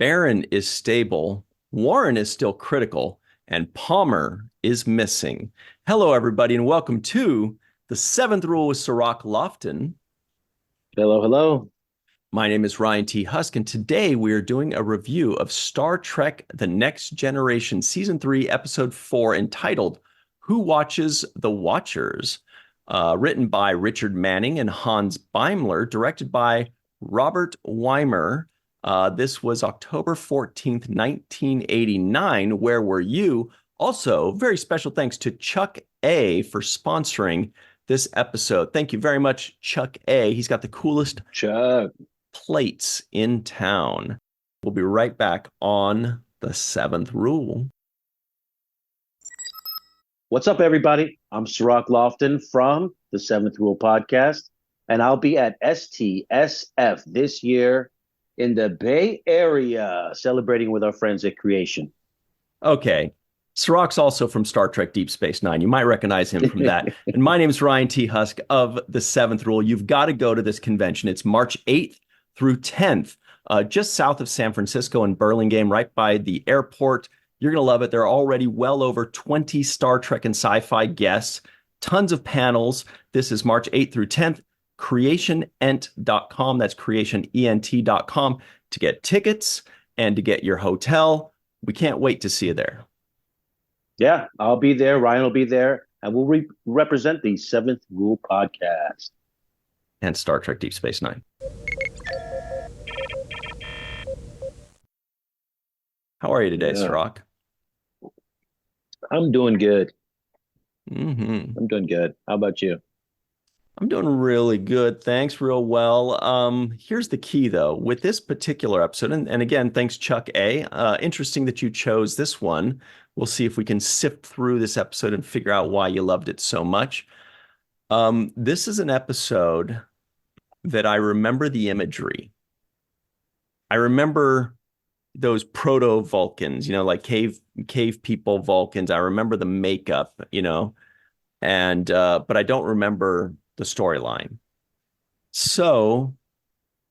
Barron is stable, Warren is still critical, and Palmer is missing. Hello, everybody, and welcome to The Seventh Rule with Cirroc Lofton. Hello, hello. My name is Ryan T. Husk, and today we are doing a review of Star Trek The Next Generation, Season 3, Episode 4, entitled Who Watches the Watchers? Written by Richard Manning and Hans Beimler, directed by Robert Weimer. This was October 14th, 1989. Where were you? Also, very special thanks to Chuck A for sponsoring this episode. Thank you very much, Chuck A. He's got the coolest Chuck. plates in town. We'll be right back on The Seventh Rule. What's up, everybody? I'm Cirroc Lofton from the Seventh Rule podcast, and I'll be at STSF this year in the Bay Area, celebrating with our friends at Creation. Okay. Cirroc's also from Star Trek Deep Space Nine. You might recognize him from that. And my name is Ryan T. Husk of The Seventh Rule. You've got to go to this convention. It's March 8th through 10th, just south of San Francisco in Burlingame, right by the airport. You're going to love it. There are already well over 20 Star Trek and sci-fi guests, tons of panels. This is March 8th through 10th. CreationEnt.com. That's CreationEnt.com to get tickets and to get your hotel. We can't wait to see you there. Yeah, I'll be there. Ryan will be there, and we'll represent the Seventh Rule podcast. And Star Trek Deep Space Nine. How are you today, Cirroc? I'm doing good. Mm-hmm. I'm doing good. How about you? I'm doing really good. Thanks, real well. Here's the key, though. With this particular episode, and again, thanks, Chuck A. Interesting that you chose this one. We'll see if we can sift through this episode and figure out why you loved it so much. This is an episode that I remember the imagery. I remember those proto-Vulcans, like cave people Vulcans. I remember the makeup, and but I don't remember the storyline. So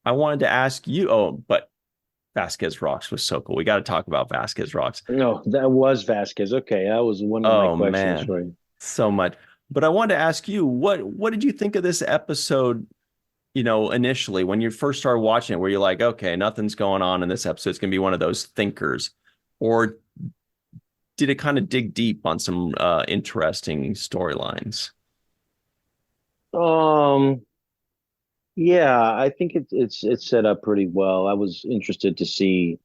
I wanted to ask you, but Vasquez Rocks was so cool. We got to talk about Vasquez Rocks. No, that was Vasquez. Okay, that was one of my questions for you. So much. But I wanted to ask you, what did you think of this episode, initially when you first started watching it, where you're like, okay, nothing's going on in this episode. It's going to be one of those thinkers. Or did it kind of dig deep on some interesting storylines? Yeah, I think it's set up pretty well. I was interested to see,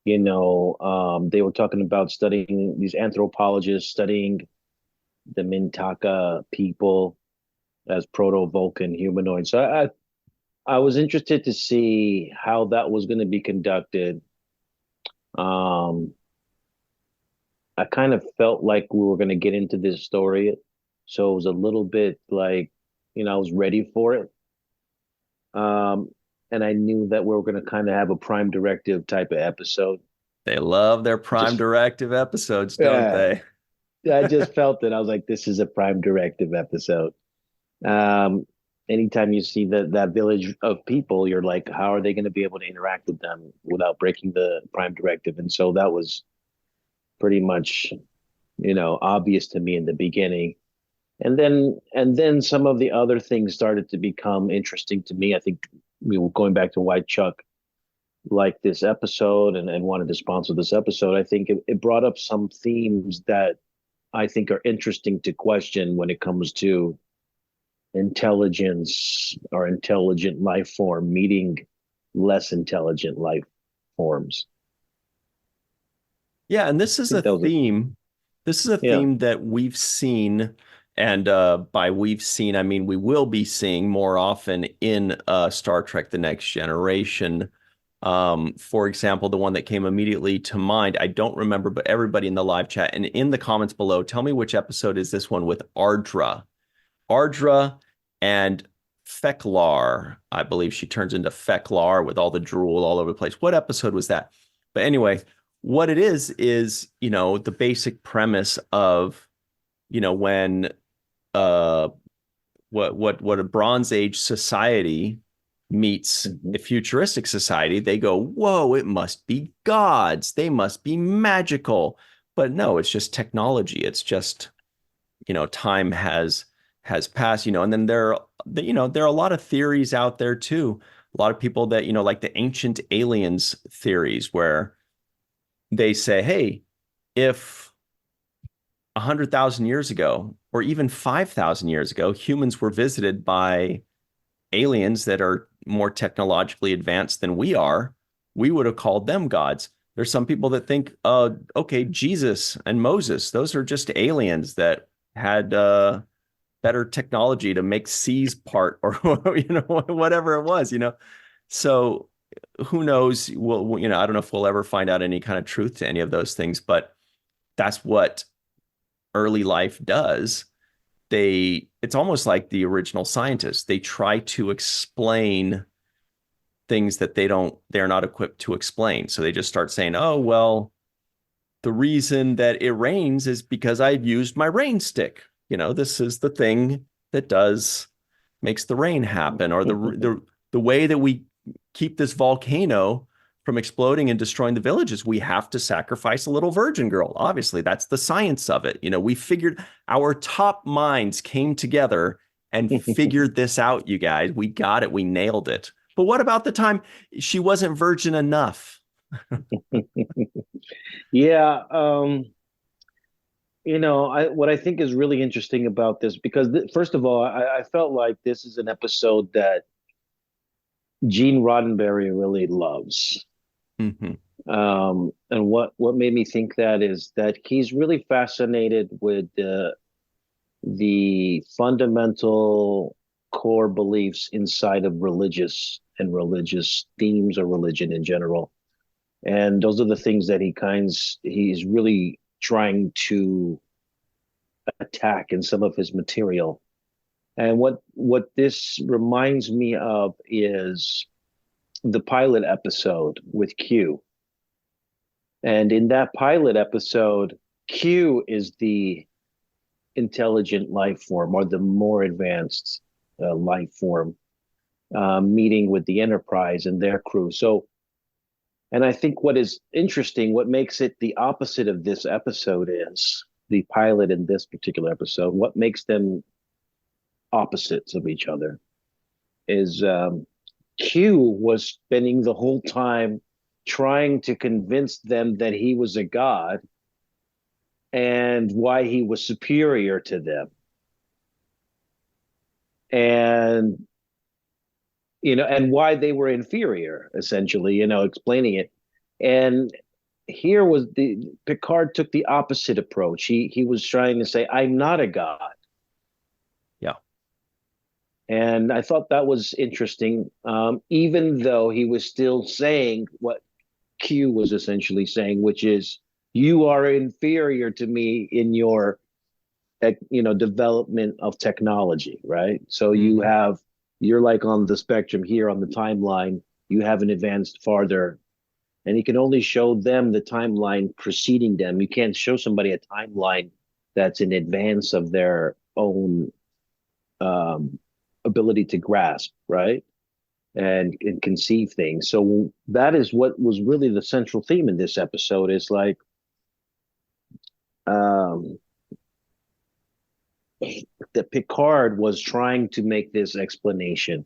they were talking about studying these anthropologists studying the Mintaka people as proto-Vulcan humanoids. So I was interested to see how that was going to be conducted. I kind of felt like we were going to get into this story, so it was a little bit like, I was ready for it. And I knew that we were going to kind of have a Prime Directive type of episode. They love their Prime Directive episodes, don't they? I just felt that I was like, this is a Prime Directive episode. Anytime you see that village of people, you're like, how are they going to be able to interact with them without breaking the Prime Directive? And so that was pretty much, obvious to me in the beginning. And then some of the other things started to become interesting to me. I think we were going back to why Chuck liked this episode and wanted to sponsor this episode. I think it brought up some themes that I think are interesting to question when it comes to intelligence or intelligent life form meeting less intelligent life forms. Yeah, and this is a theme. This is a theme that we've seen, and by we've seen, I mean we will be seeing more often in Star Trek The Next Generation. For example, the one that came immediately to mind, I don't remember, but everybody in the live chat and in the comments below, tell me which episode is this one with Ardra. Ardra and Feklar. I believe she turns into Feklar with all the drool all over the place. What episode was that? But anyway, what it is, the basic premise of, when what a Bronze Age society meets Mhm. a futuristic society, they go, whoa, it must be gods. They must be magical. But no, it's just technology. It's just, time has passed, and then there are a lot of theories out there too. A lot of people that, like the ancient aliens theories where they say, hey, if 100,000 years ago, or even 5,000 years ago, humans were visited by aliens that are more technologically advanced than we are, we would have called them gods. There's some people that think, okay, Jesus and Moses, those are just aliens that had better technology to make seas part, or whatever it was. So who knows? I don't know if we'll ever find out any kind of truth to any of those things, but that's what early life does. It's almost like the original scientists. They try to explain things that they're not equipped to explain. So they just start saying, oh, well, the reason that it rains is because I've used my rain stick. This is the thing that makes the rain happen, or the way that we keep this volcano from exploding and destroying the villages, we have to sacrifice a little virgin girl. Obviously, that's the science of it. We figured, our top minds came together and figured this out, you guys. We got it. We nailed it. But what about the time she wasn't virgin enough? Yeah, what I think is really interesting about this, because first of all, I felt like this is an episode that Gene Roddenberry really loves. Mm-hmm. And what made me think that is that he's really fascinated with the fundamental core beliefs inside of religious themes or religion in general. And those are the things that he's really trying to attack in some of his material. And what this reminds me of is the pilot episode with Q. And in that pilot episode, Q is the intelligent life form, or the more advanced life form, meeting with the Enterprise and their crew. So, and I think what is interesting, what makes it the opposite of this episode is the pilot in this particular episode. What makes them opposites of each other is Q was spending the whole time trying to convince them that he was a god and why he was superior to them. And and why they were inferior, essentially, explaining it. And here was the Picard took the opposite approach. He was trying to say, I'm not a god. Yeah. And I thought that was interesting, even though he was still saying what Q was essentially saying, which is, you are inferior to me in your development of technology, right? So Mm-hmm. you're like on the spectrum here on the timeline, you haven't advanced farther, and you can only show them the timeline preceding them. You can't show somebody a timeline that's in advance of their own um, ability to grasp, right? And conceive things. So that is what was really the central theme in this episode, is like um, that Picard was trying to make this explanation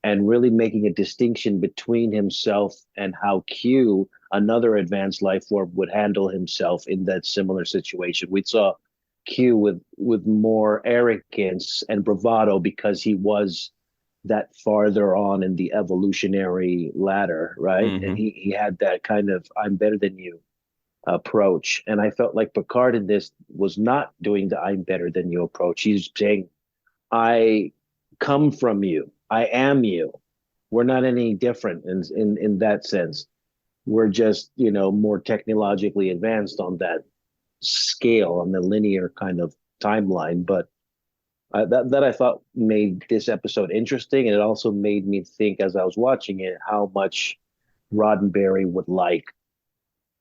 and really making a distinction between himself and how Q, another advanced life form, would handle himself in that similar situation. We saw Q with more arrogance and bravado because he was that farther on in the evolutionary ladder, right? And Mm-hmm. he had that kind of I'm better than you approach. And I felt like Picard in this was not doing the I'm better than you approach. He's saying, I come from you. I am you. We're not any different in that sense. We're just, more technologically advanced on that scale, on the linear kind of timeline. But that I thought made this episode interesting, and it also made me think as I was watching it how much Roddenberry would like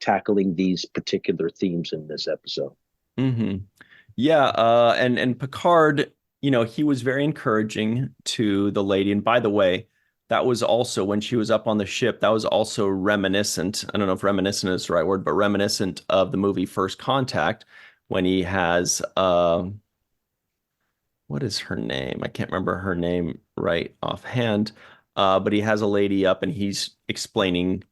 tackling these particular themes in this episode. Mm-hmm. Yeah, and Picard, he was very encouraging to the lady. And by the way, that was also when she was up on the ship. That was also reminiscent. I don't know if reminiscent is the right word, but reminiscent of the movie First Contact when he has what is her name? I can't remember her name right offhand. But he has a lady up and he's explaining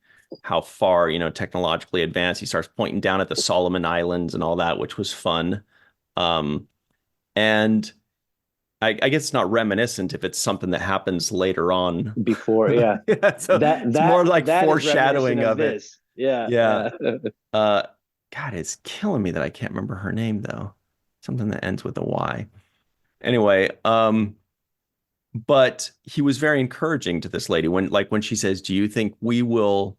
how far, technologically advanced. He starts pointing down at the Solomon Islands and all that, which was fun. Um, and I guess it's not reminiscent if it's something that happens later on. Before, yeah. Yeah, so That it's more like that is reminiscent foreshadowing of of it. this. Yeah, Yeah. yeah. Uh, God, it's killing me that I can't remember her name though. Something that ends with a Y. Anyway, but he was very encouraging to this lady when she says, "Do you think we will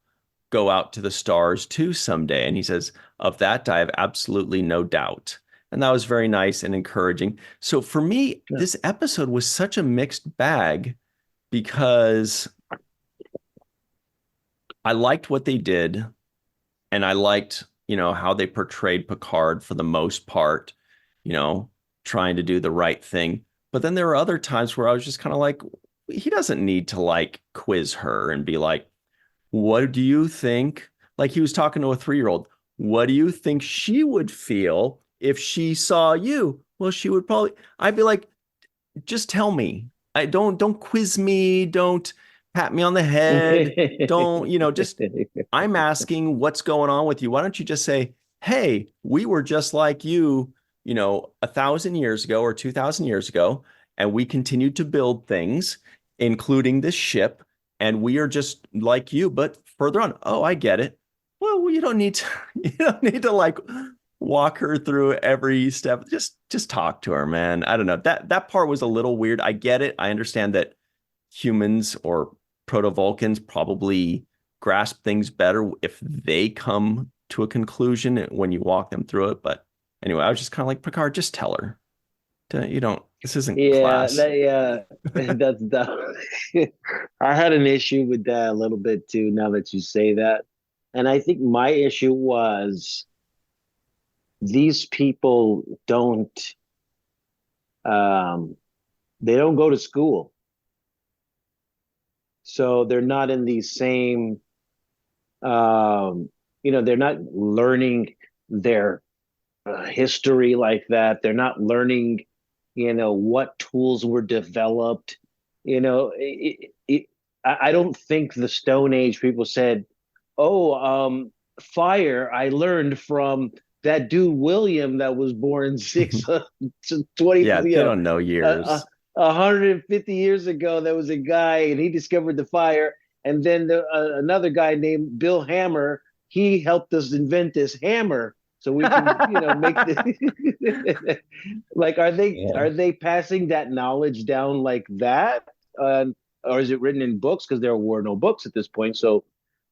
go out to the stars too someday?" And he says, "Of that, I have absolutely no doubt." And that was very nice and encouraging. So for me, Yeah. this episode was such a mixed bag because I liked what they did and I liked, how they portrayed Picard for the most part, you know, trying to do the right thing. But then there were other times where I was just kind of like, he doesn't need to like quiz her and be like, what do you think? Like he was talking to a 3-year-old. What do you think she would feel if she saw you? Well, she would probably, I'd be like, just tell me. I don't quiz me. Don't pat me on the head. Don't, just I'm asking what's going on with you. Why don't you just say, hey, we were just like you, 1,000 years ago or 2,000 years ago, and we continued to build things, including this ship, and we are just like you, but further on. Oh, I get it. Well, you don't need to, you don't need to like walk her through every step. Just talk to her, man. I don't know. That part was a little weird. I get it. I understand that humans or proto-Vulcans probably grasp things better if they come to a conclusion when you walk them through it. But anyway, I was just kind of like, Picard, just tell her. You don't, this isn't Yeah, class. that's that. I had an issue with that a little bit too, now that you say that. And I think my issue was these people um they don't go to school. So they're not in the same they're not learning their history like that. They're not learning, what tools were developed. I don't think the Stone Age people said, "Oh, fire! I learned from that dude William that was born six 20, Yeah, they don't know uh, years. 150 years ago. There was a guy and he discovered the fire, and then another guy named Bill Hammer. He helped us invent this hammer." So we can, make the like, Yeah. are they passing that knowledge down like that, or is it written in books? Because there were no books at this point. So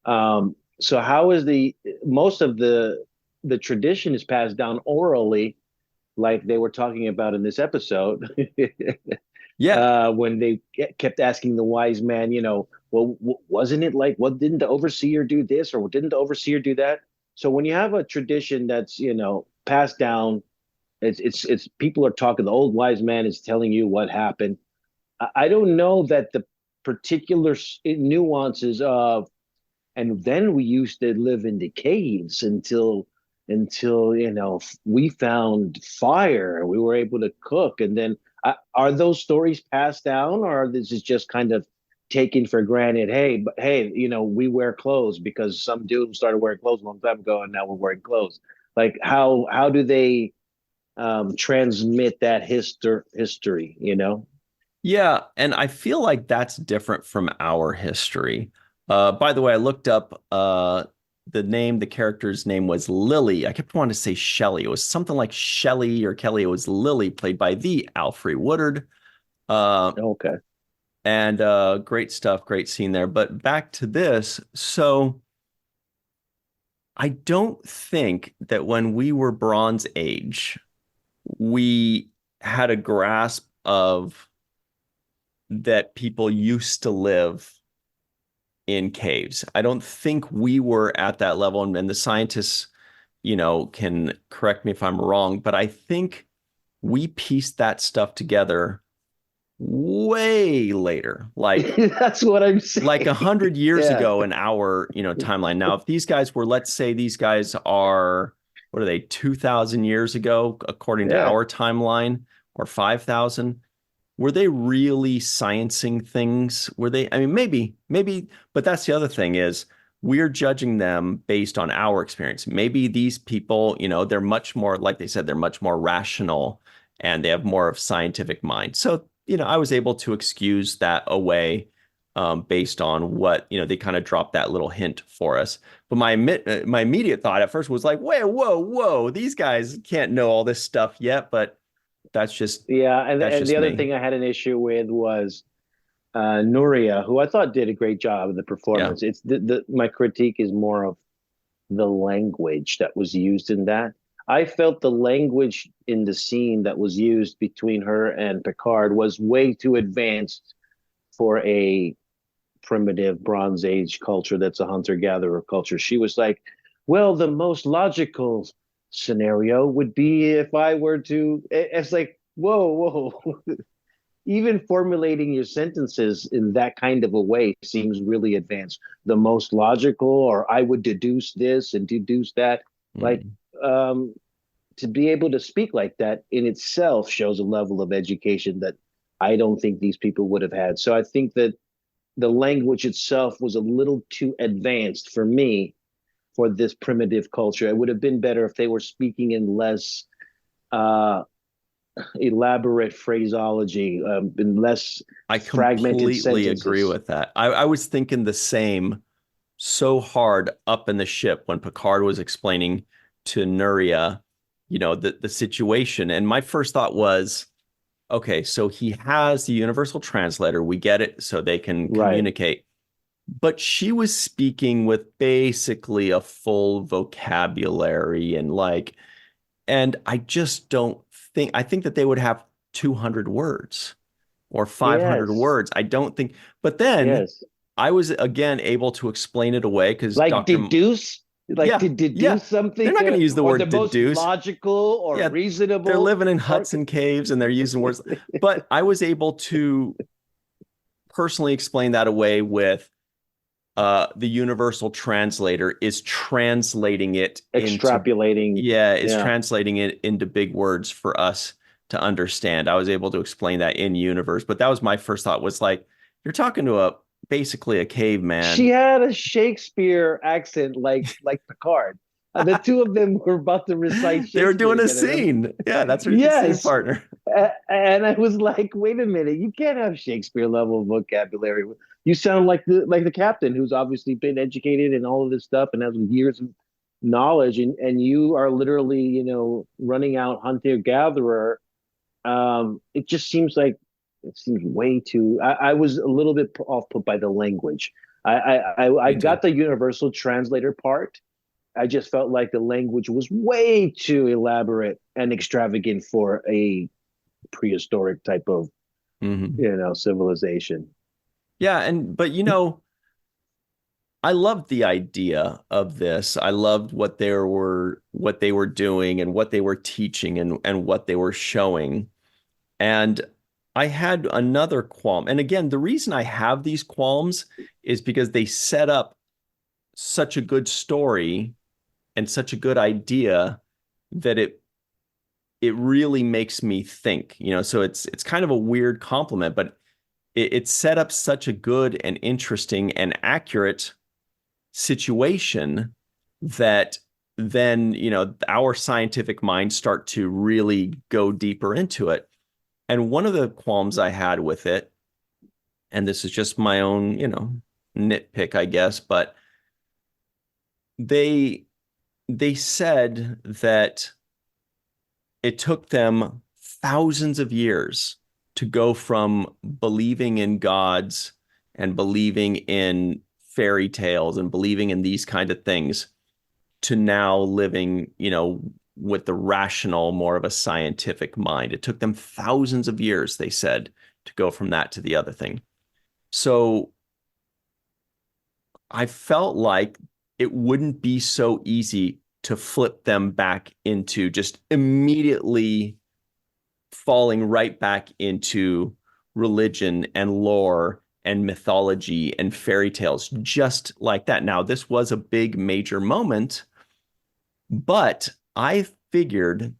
how is the most of the tradition is passed down orally, like they were talking about in this episode, Yeah. when they kept asking the wise man, well, wasn't it like, what didn't the overseer do this or didn't the overseer do that? So when you have a tradition that's passed down, it's people are talking. The old wise man is telling you what happened. I don't know that the particular nuances of, and then we used to live in the caves until we found fire and we were able to cook, and then are those stories passed down, or this is just kind of taken for granted? Hey, but hey, we wear clothes because some dude started wearing clothes a long time ago and now we're wearing clothes. Like how do they transmit that history, Yeah, and I feel like that's different from our history. By the way, I looked up the character's name was Lily. I kept wanting to say Shelley. It was something like Shelley or Kelly. It was Lily, played by the Alfre Woodard. Uh, Okay. and great stuff, great scene there. But back to this. So I don't think that when we were Bronze Age, we had a grasp of that people used to live in caves. I don't think we were at that level. And the scientists, can correct me if I'm wrong, but I think we pieced that stuff together way later, That's what I'm like saying. 100 years Yeah, ago in our, timeline. Now, if these guys were, let's say these guys are, what are they, 2,000 years ago, according to yeah, our timeline, or 5,000, were they really sciencing things? Were they, I mean, maybe, but that's the other thing is we're judging them based on our experience. Maybe these people, they're much more, like they said, they're much more rational and they have more of scientific mind. So, I was able to excuse that away based on what, they kind of dropped that little hint for us. But my immediate thought at first was like, wait, whoa, these guys can't know all this stuff yet. But that's just yeah. that's And the just other me. thing I had an issue with was Nuria, who I thought did a great job of the Yeah. performance. It's the my critique is more of the language that was used in that. I felt the language in the scene that was used between her and Picard was way too advanced for a primitive Bronze Age culture that's a hunter gatherer culture. She was like, well, the most logical scenario would be if I were to. It's like, whoa. Even formulating your sentences in that kind of a way seems really advanced. The most logical, or I would deduce this and deduce that. Like, Mm. um, to be able to speak like that in itself shows a level of education that I don't think these people would have had. So I think that the language itself was a little too advanced for me for this primitive culture. It would have been better if they were speaking in less uh, elaborate phraseology, in less I fragmented completely agree sentences. with that. I was thinking the same so hard up in the ship when Picard was explaining to Nuria, the situation. And my first thought was, okay, so he has the universal translator. We get it, so they can Right. communicate. But she was speaking with basically a full vocabulary and I just don't I think that they would have 200 words or 500 Yes. words. I don't think, but then Yes. I was again able to explain it away because Like deduce, like yeah, to yeah, deduce they're something not going to, to use the or the word most deduce. logical or Yeah, they're reasonable. living in Or huts and caves and they're using words, but I was able to personally explain that away with the universal translator is translating it into extrapolating. yeah, is Yeah. translating it into big words for us to understand. I was able to explain that in universe, but that was my first thought was like, you're talking to a basically a She caveman. had a Shakespeare accent like Picard. The two of them were about to recite They were Shakespeare doing a together. scene. Yeah, that's her scene Yes. partner. And I was like, wait a minute, you can't have Shakespeare level vocabulary. You sound like the captain who's obviously been educated in all of this stuff and has years of knowledge, and you are literally, running out hunter gatherer. It just seems like it seems way too. I was a little bit off put by the language. I Me too. got the universal translator part. I just felt like the language was way too elaborate and extravagant for a prehistoric type of Hmm. civilization. Yeah, and but I loved the idea of this. I loved what they were doing and what they were teaching and what they were showing. And I had another qualm. And again, the reason I have these qualms is because they set up such a good story and such a good idea that it really makes me think, so it's kind of a weird compliment, but it set up such a good and interesting and accurate situation that then, our scientific minds start to really go deeper into it. And one of the qualms I had with it, and this is just my own, nitpick, I guess, but they they said that it took them thousands of years to go from believing in gods and believing in fairy tales and believing in these kind of things to now living, with the rational, more of a scientific mind. It took them thousands of years, they said, to go from that to the other thing. So I felt like it wouldn't be so easy to flip them back into just immediately falling right back into religion and lore and mythology and fairy tales just like that. Now, this was a big major moment, but I figured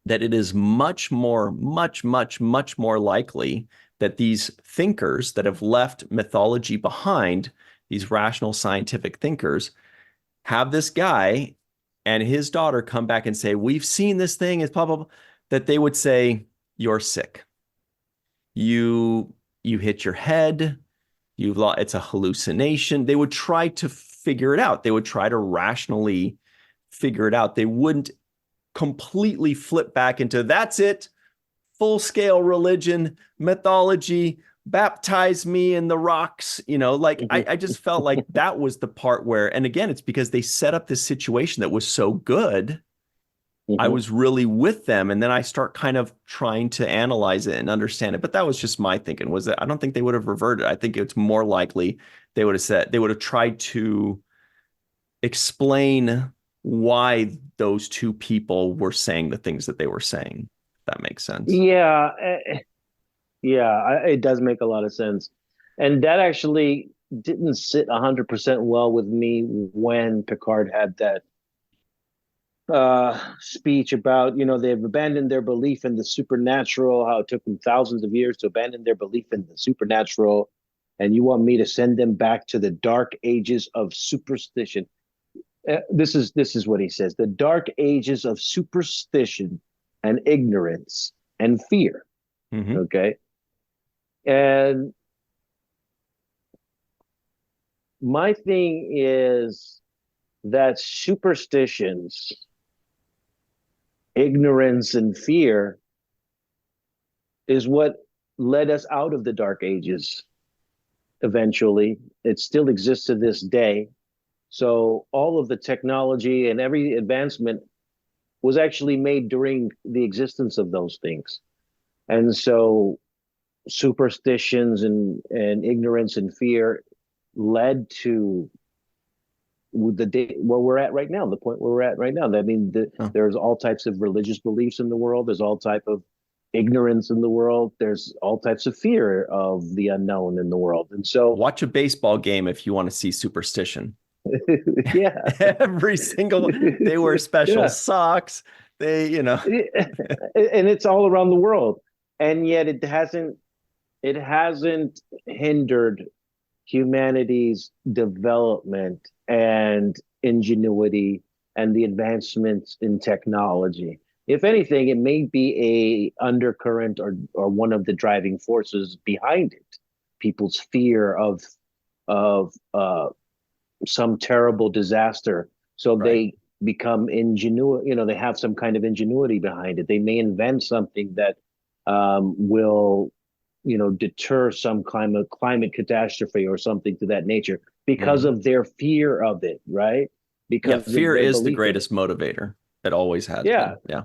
that it is much more, much more likely that these thinkers that have left mythology behind, these rational scientific thinkers, have this guy and his daughter come back and say, we've seen this thing, it's blah, blah, blah, that they would say, you're sick. You hit your head, it's a hallucination. They would try to figure it out. They would try to rationally figure it out. They wouldn't completely flip back into that's it, full scale religion, mythology, baptize me in the rocks. I just felt like that was the part where, and again, it's because they set up this situation that was so good. I was really with them. And then I start kind of trying to analyze it and understand it. But that was just my thinking, was that I don't think they would have reverted. I think it's more likely they would have tried to explain why those two people were saying the things that they were saying. If that makes sense. Yeah. It does make a lot of sense. And that actually didn't sit 100% well with me when Picard had that speech about, they've abandoned their belief in the supernatural, how it took them thousands of years to abandon their belief in the supernatural. And you want me to send them back to the dark ages of superstition. This is what he says: the dark ages of superstition and ignorance and fear. Okay. And my thing is that superstitions, ignorance, and fear is what led us out of the dark ages eventually. It still exists to this day. So all of the technology and every advancement was actually made during the existence of those things. And so superstitions and ignorance and fear led to the day where we're at right now, the point where we're at right now. I mean, there's all types of religious beliefs in the world. There's all type of ignorance in the world. There's all types of fear of the unknown in the world. And so watch a baseball game if you want to see superstition. Yeah. Every single, they wear special socks. They, and it's all around the world. And yet it hasn't hindered humanity's development and ingenuity and the advancements in technology. If anything, it may be a undercurrent or one of the driving forces behind it. People's fear of some terrible disaster. So they become ingenuity, they have some kind of ingenuity behind it. They may invent something that will, deter some climate catastrophe or something to that nature because of their fear of it, right? Because fear is the greatest motivator. It always has been. Yeah.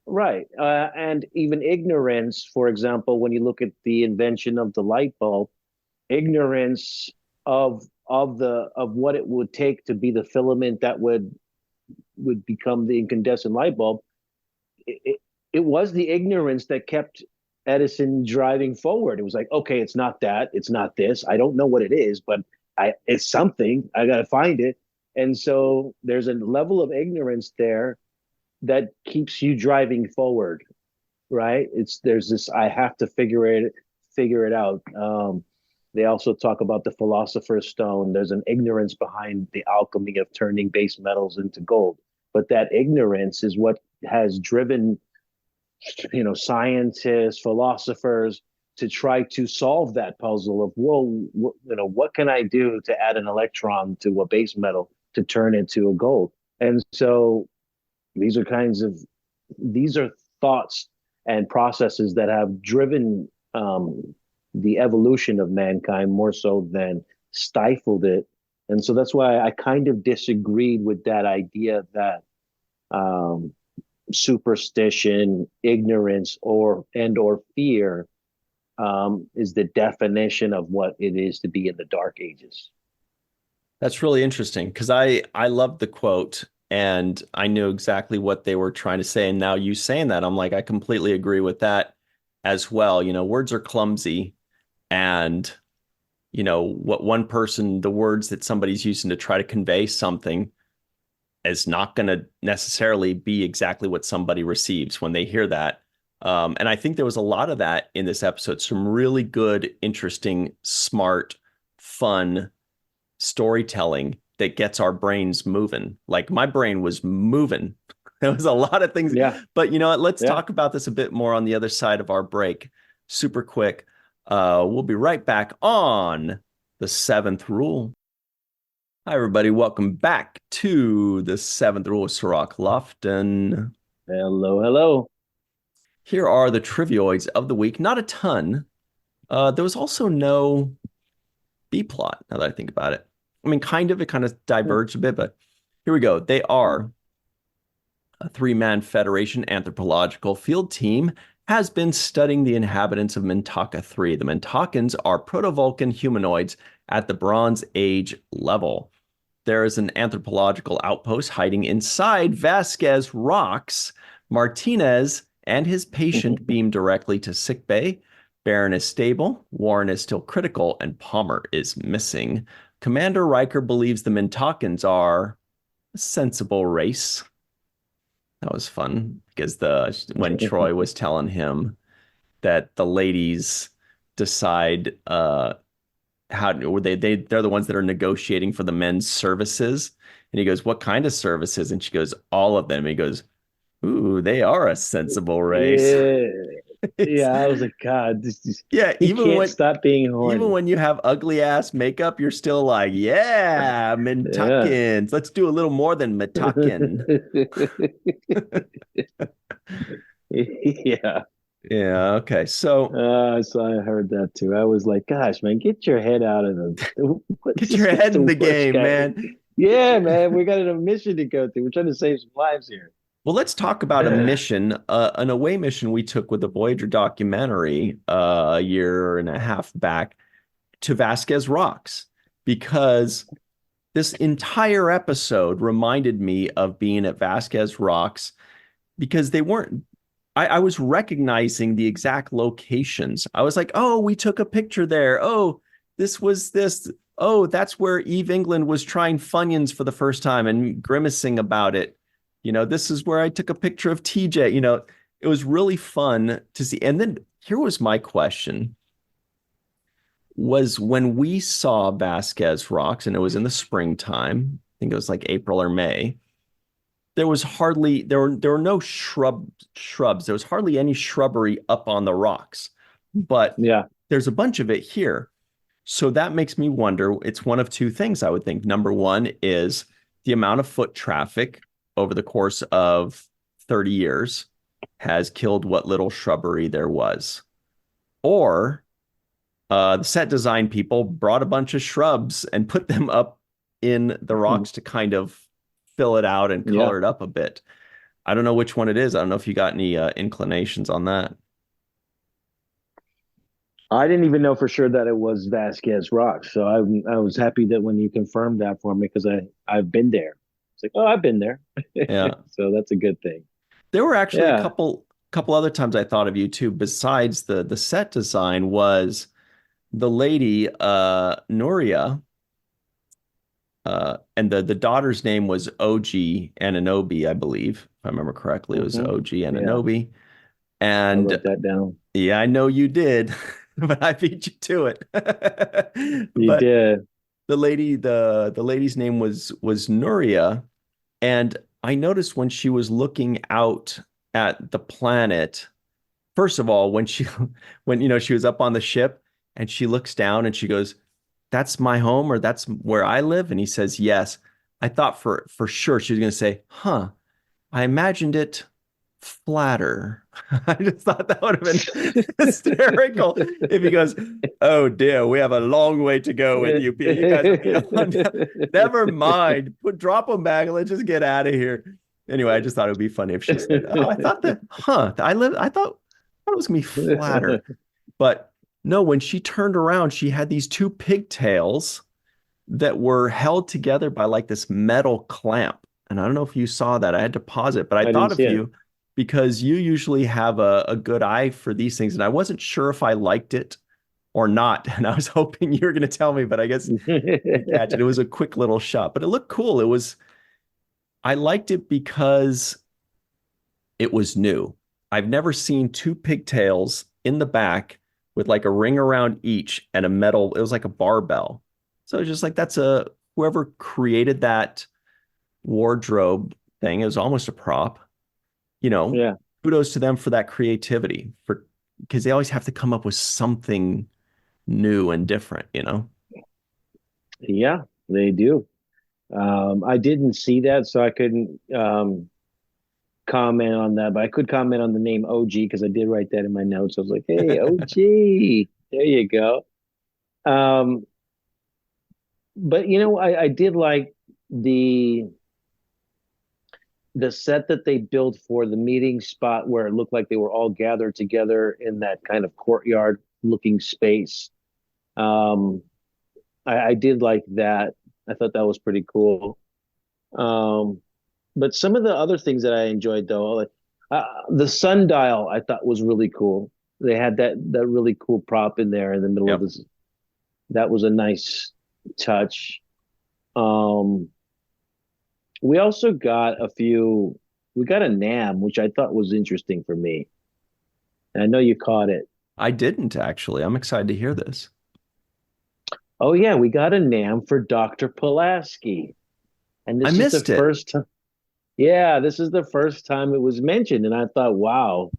Right. And even ignorance, for example, when you look at the invention of the light bulb, ignorance of what it would take to be the filament that would become the incandescent light bulb, it was the ignorance that kept Edison driving forward. It was like, okay, it's not that, it's not this. I don't know what it is, but it's something. I got to find it. And so there's a level of ignorance there that keeps you driving forward, right? There's this, I have to figure it out. They also talk about the philosopher's stone. There's an ignorance behind the alchemy of turning base metals into gold. But that ignorance is what has driven, scientists, philosophers to try to solve that puzzle of, what can I do to add an electron to a base metal to turn it to a gold? And so these are thoughts and processes that have driven the evolution of mankind more so than stifled it. And so that's why I kind of disagreed with that idea that superstition, ignorance, or fear is the definition of what it is to be in the Dark Ages. That's really interesting because I loved the quote and I knew exactly what they were trying to say. And now you saying that, I'm like, I completely agree with that. as well. Words are clumsy, and what one person, the words that somebody's using to try to convey something is not going to necessarily be exactly what somebody receives when they hear that. And I think there was a lot of that in this episode. Some really good, interesting, smart, fun storytelling that gets our brains moving. Like my brain was moving. There was a lot of things. Yeah. But you know what? Let's Yeah. talk about this a bit more on the other side of our break. Super quick. We'll be right back on the seventh rule. Hi, everybody. Welcome back to the seventh rule with Cirroc Lofton. Hello, hello. Here are the trivioids of the week. Not a ton. There was also no B plot, now that I think about it. I mean, it kind of diverged a bit, but here we go. They are a three-man Federation anthropological field team has been studying the inhabitants of Mintaka 3. The Mintakans are proto-Vulcan humanoids at the Bronze Age level. There is an anthropological outpost hiding inside Vasquez rocks. Martinez and his patient beam directly to sickbay. Barron is stable, Warren is still critical, and Palmer is missing. Commander Riker believes the Mintakans are a sensible race. That was fun because when Troi was telling him that the ladies decide they're the ones that are negotiating for the men's services, and he goes, "What kind of services?" And she goes, "All of them." And he goes, "Ooh, they are a sensible race." Yeah. Yeah, I was like, God, yeah, he can't stop being horny. Even when you have ugly ass makeup, you're still like, yeah, Mintakans. Let's do a little more than Mintakan. Yeah. Yeah. Okay. So I heard that too. I was like, gosh, man, get your head out of get your head in the game, man. Yeah, man. We got a mission to go through. We're trying to save some lives here. Well, let's talk about a mission, an away mission we took with the Voyager documentary a year and a half back to Vasquez Rocks, because this entire episode reminded me of being at Vasquez Rocks, because they weren't. I was recognizing the exact locations. I was like, oh, we took a picture there. Oh, this was this. Oh, that's where Eve England was trying Funyuns for the first time and grimacing about it. This is where I took a picture of TJ. It was really fun to see. And then here was my question. Was when we saw Vasquez Rocks, and it was in the springtime, I think it was like April or May, there were no shrubs. There was hardly any shrubbery up on the rocks. But yeah, there's a bunch of it here. So that makes me wonder, it's one of two things, I would think. Number one is the amount of foot traffic over the course of 30 years has killed what little shrubbery there was. Or the set design people brought a bunch of shrubs and put them up in the rocks to kind of fill it out and color it up a bit. I don't know which one it is. I don't know if you got any inclinations on that. I didn't even know for sure that it was Vasquez Rocks. So I was happy that when you confirmed that for me, because I've been there. It's like, oh, I've been there. Yeah. So that's a good thing. There were actually a couple other times I thought of you too, besides the set design, was the lady, Nuria, and the daughter's name was OG Ananobi, I believe, if I remember correctly. It was OG Ananobi. And I wrote that down. Yeah, I know you did, but I beat you to it. You did. The lady's name was Nuria, and I noticed when she was looking out at the planet, first of all, when she was up on the ship and she looks down and she goes, "That's my home," or "That's where I live," and he says, "Yes." I thought for sure she was going to say, "Huh, I imagined it flatter." I just thought that would have been hysterical if he goes, "Oh dear, we have a long way to go with you. You guys, never mind. Drop them back and let's just get out of here." Anyway, I just thought it would be funny if she said, "Oh, I thought that, I thought it was gonna be flatter." But no, when she turned around, she had these two pigtails that were held together by like this metal clamp. And I don't know if you saw that. I had to pause it, but I thought of you because you usually have a good eye for these things, and I wasn't sure if I liked it or not. And I was hoping you were going to tell me, but I guess you catch it. It was a quick little shot, but it looked cool. I liked it because it was new. I've never seen two pigtails in the back with like a ring around each and a metal. It was like a barbell. So it's just like whoever created that wardrobe thing. It was almost a prop. You know, Yeah. kudos to them for that creativity, for because they always have to come up with something new and different, you know? Yeah, they do. I didn't see that, so I couldn't comment on that, but I could comment on the name OG because I did write that in my notes. I was like, hey, OG, there you go. Um, but I did like the the set that they built for the meeting spot where it looked like they were all gathered together in that kind of courtyard looking space. Um, I did like that. I thought that was pretty cool. Um, but some of the other things that I enjoyed though, like the sundial, I thought was really cool. They had that really cool prop in there in the middle of Yep. this. That was a nice touch. Um, we also got a few. We got a Nam, which I thought was interesting for me. And I know you caught it. I didn't actually. I'm excited to hear this. Oh yeah, we got a Nam for Dr. Pulaski. And I this is the missed it. first time. Yeah, this is the first time it was mentioned, and I thought, wow,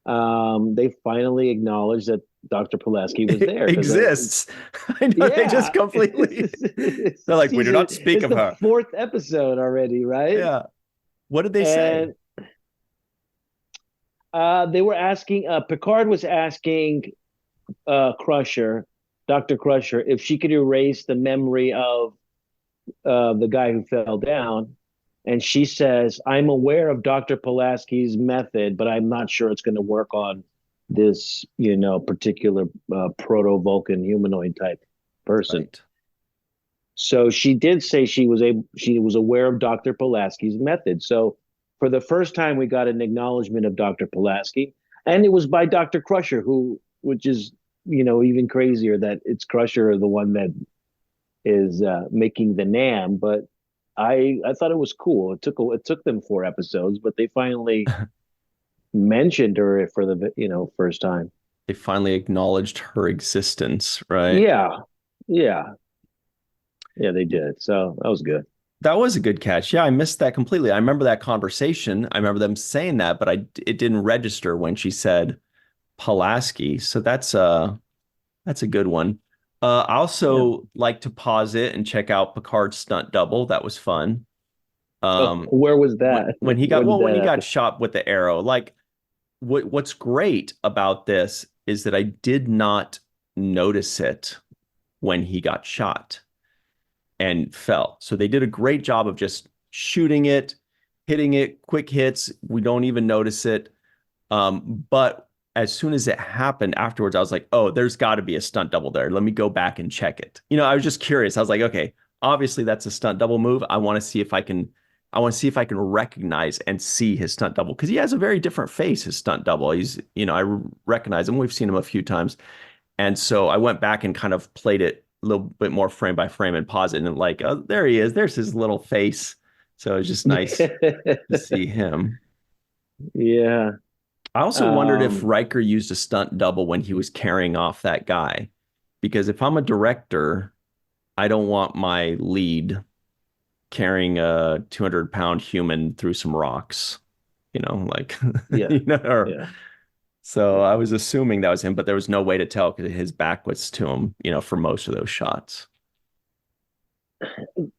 they finally acknowledged that Dr. Pulaski was It there because exists. I know they just yeah, completely, they're like, we do not speak it's of the her. fourth episode already, right? Yeah. What did they say? And they were asking, Picard was asking Crusher, Dr. Crusher, if she could erase the memory of the guy who fell down. And she says, I'm aware of Dr. Pulaski's method, but I'm not sure it's going to work on this, particular proto-Vulcan humanoid type person. Right. So she did say she was aware of Dr. Pulaski's method. So for the first time, we got an acknowledgement of Dr. Pulaski, and it was by Dr. Crusher, which is, even crazier that it's Crusher, the one that is making the Nam. But I thought it was cool. It took them 4 episodes, but they finally mentioned her for the first time. They finally acknowledged her existence, right? Yeah, yeah, yeah. They did. So that was good. That was a good catch. Yeah, I missed that completely. I remember that conversation. I remember them saying that, but it didn't register when she said Pulaski. So that's a good one. I Yeah. also like to pause it and check out Picard's stunt double. That was fun. Oh, Um, where was when that? when he got When did well, when that he got happen? shot with the arrow, like what's great about this is that I did not notice it when he got shot and fell. So they did a great job of just shooting it, hitting it, quick hits. We don't even notice it. But as soon as it happened afterwards, I was like, oh, there's got to be a stunt double there. Let me go back and check it. I was just curious. I was like, okay, obviously that's a stunt double move. I want to see if I can recognize and see his stunt double because he has a very different face, his stunt double. I recognize him. We've seen him a few times. And so I went back and kind of played it a little bit more frame by frame and pause it and like, oh, there he is. There's his little face. So it's just nice to see him. Yeah. I also wondered if Um, Riker used a stunt double when he was carrying off that guy. Because if I'm a director, I don't want my lead carrying a 200-pound human through some rocks, like, yeah. or Yeah. so Yeah. I was assuming that was him, but there was no way to tell because his back was to him, for most of those shots.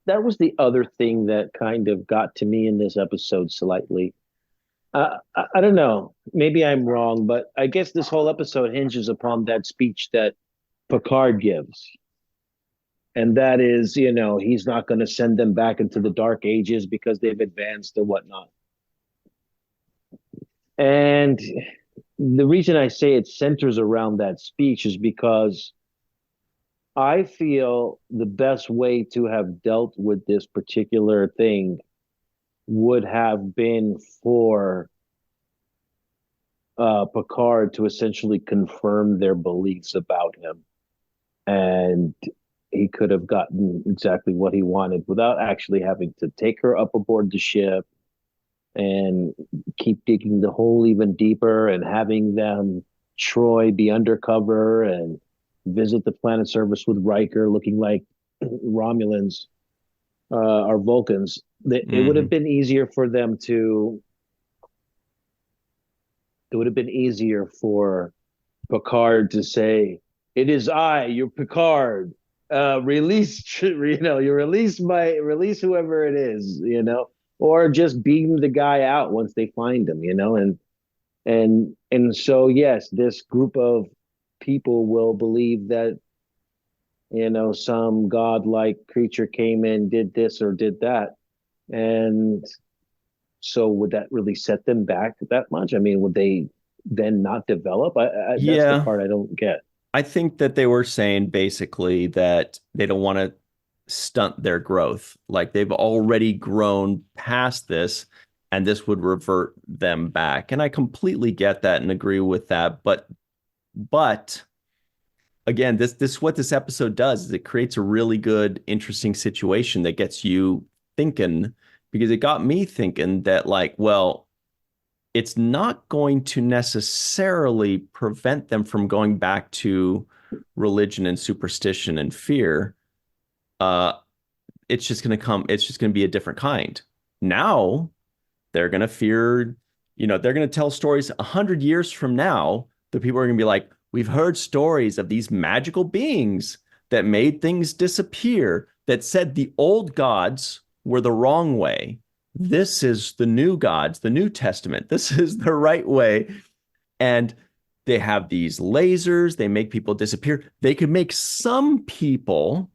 That was the other thing that kind of got to me in this episode slightly. I don't know. Maybe I'm wrong, but I guess this whole episode hinges upon that speech that Picard gives. And that is, he's not going to send them back into the dark ages because they've advanced or whatnot. And the reason I say it centers around that speech is because I feel the best way to have dealt with this particular thing would have been for Picard to essentially confirm their beliefs about him, and he could have gotten exactly what he wanted without actually having to take her up aboard the ship and keep digging the hole even deeper and having them Troi be undercover and visit the planet service with Riker looking like Romulans or Vulcans. It would have Mhm. been easier for them to. It would have been easier for Picard to say, "It is I, your Picard. Release, you release whoever it is, or just beam the guy out once they find him, and so yes, this group of people will believe that some godlike creature came in, did this or did that, and so would that really set them back that much? I mean, would they then not develop? That's the Yeah, part I don't get. I think that they were saying basically that they don't want to stunt their growth. Like they've already grown past this, and this would revert them back. And I completely get that and agree with that. But again, this what this episode does is it creates a really good, interesting situation that gets you thinking, because it got me thinking that like, well, it's not going to necessarily prevent them from going back to religion and superstition and fear. Uh, it's just going to be a different kind. Now they're going to fear, they're going to tell stories 100 years from now. The people are going to be like, we've heard stories of these magical beings that made things disappear, that said the old gods were the wrong way. This is the new gods, the New Testament. This is the right way. And they have these lasers, they make people disappear. They could make some people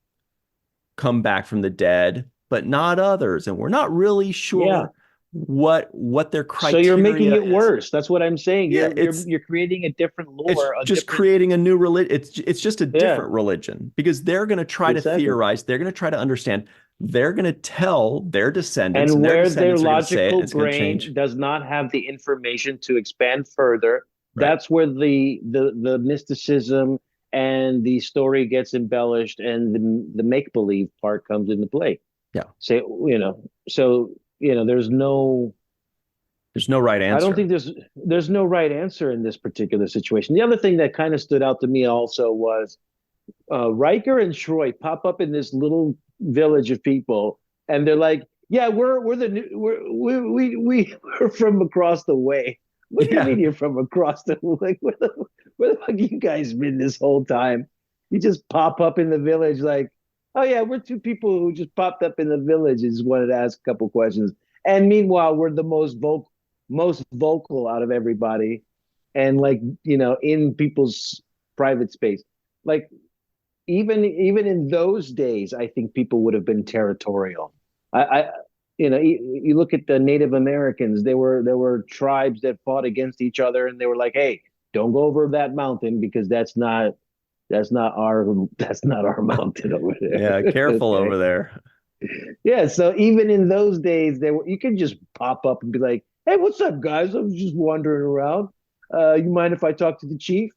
come back from the dead, but not others. And we're not really Yeah. sure what their So you're making criteria it is. worse. That's what I'm saying. Yeah, You're creating a different it's lore, a just different. creating a new religion. It's just a Yeah, different religion because they're going to try to exactly. theorize. They're going to try to understand. They're going to tell their descendants, And and their where their descendants are going to say it, and logical it's going to change. brain does not have the information to expand further, Right. that's where the mysticism and the story gets embellished and the make believe part comes into play. Yeah. Say, so there's no. There's no right I don't answer. think there's no right answer in this particular situation. The other thing that kind of stood out to me also was Riker and Troi pop up in this little village of people, and they're like, "Yeah, we're the new, we're from across the way." What do you Yeah. mean you're from across the like? Where the fuck you guys been this whole time? You just pop up in the village like, "Oh yeah, we're two people who just popped up in the village and just wanted to ask a couple questions." And meanwhile, we're the most vocal out of everybody, and like in people's private space, like even in those days, I think people would have been territorial. I you look at the Native Americans; there were tribes that fought against each other, and they were like, "Hey, don't go over that mountain because that's not our mountain over there." Yeah. Careful Okay, over there. yeah. So even in those days, you could just pop up and be like, "Hey, what's up, guys? I was just wandering around. You mind if I talk to the chief?"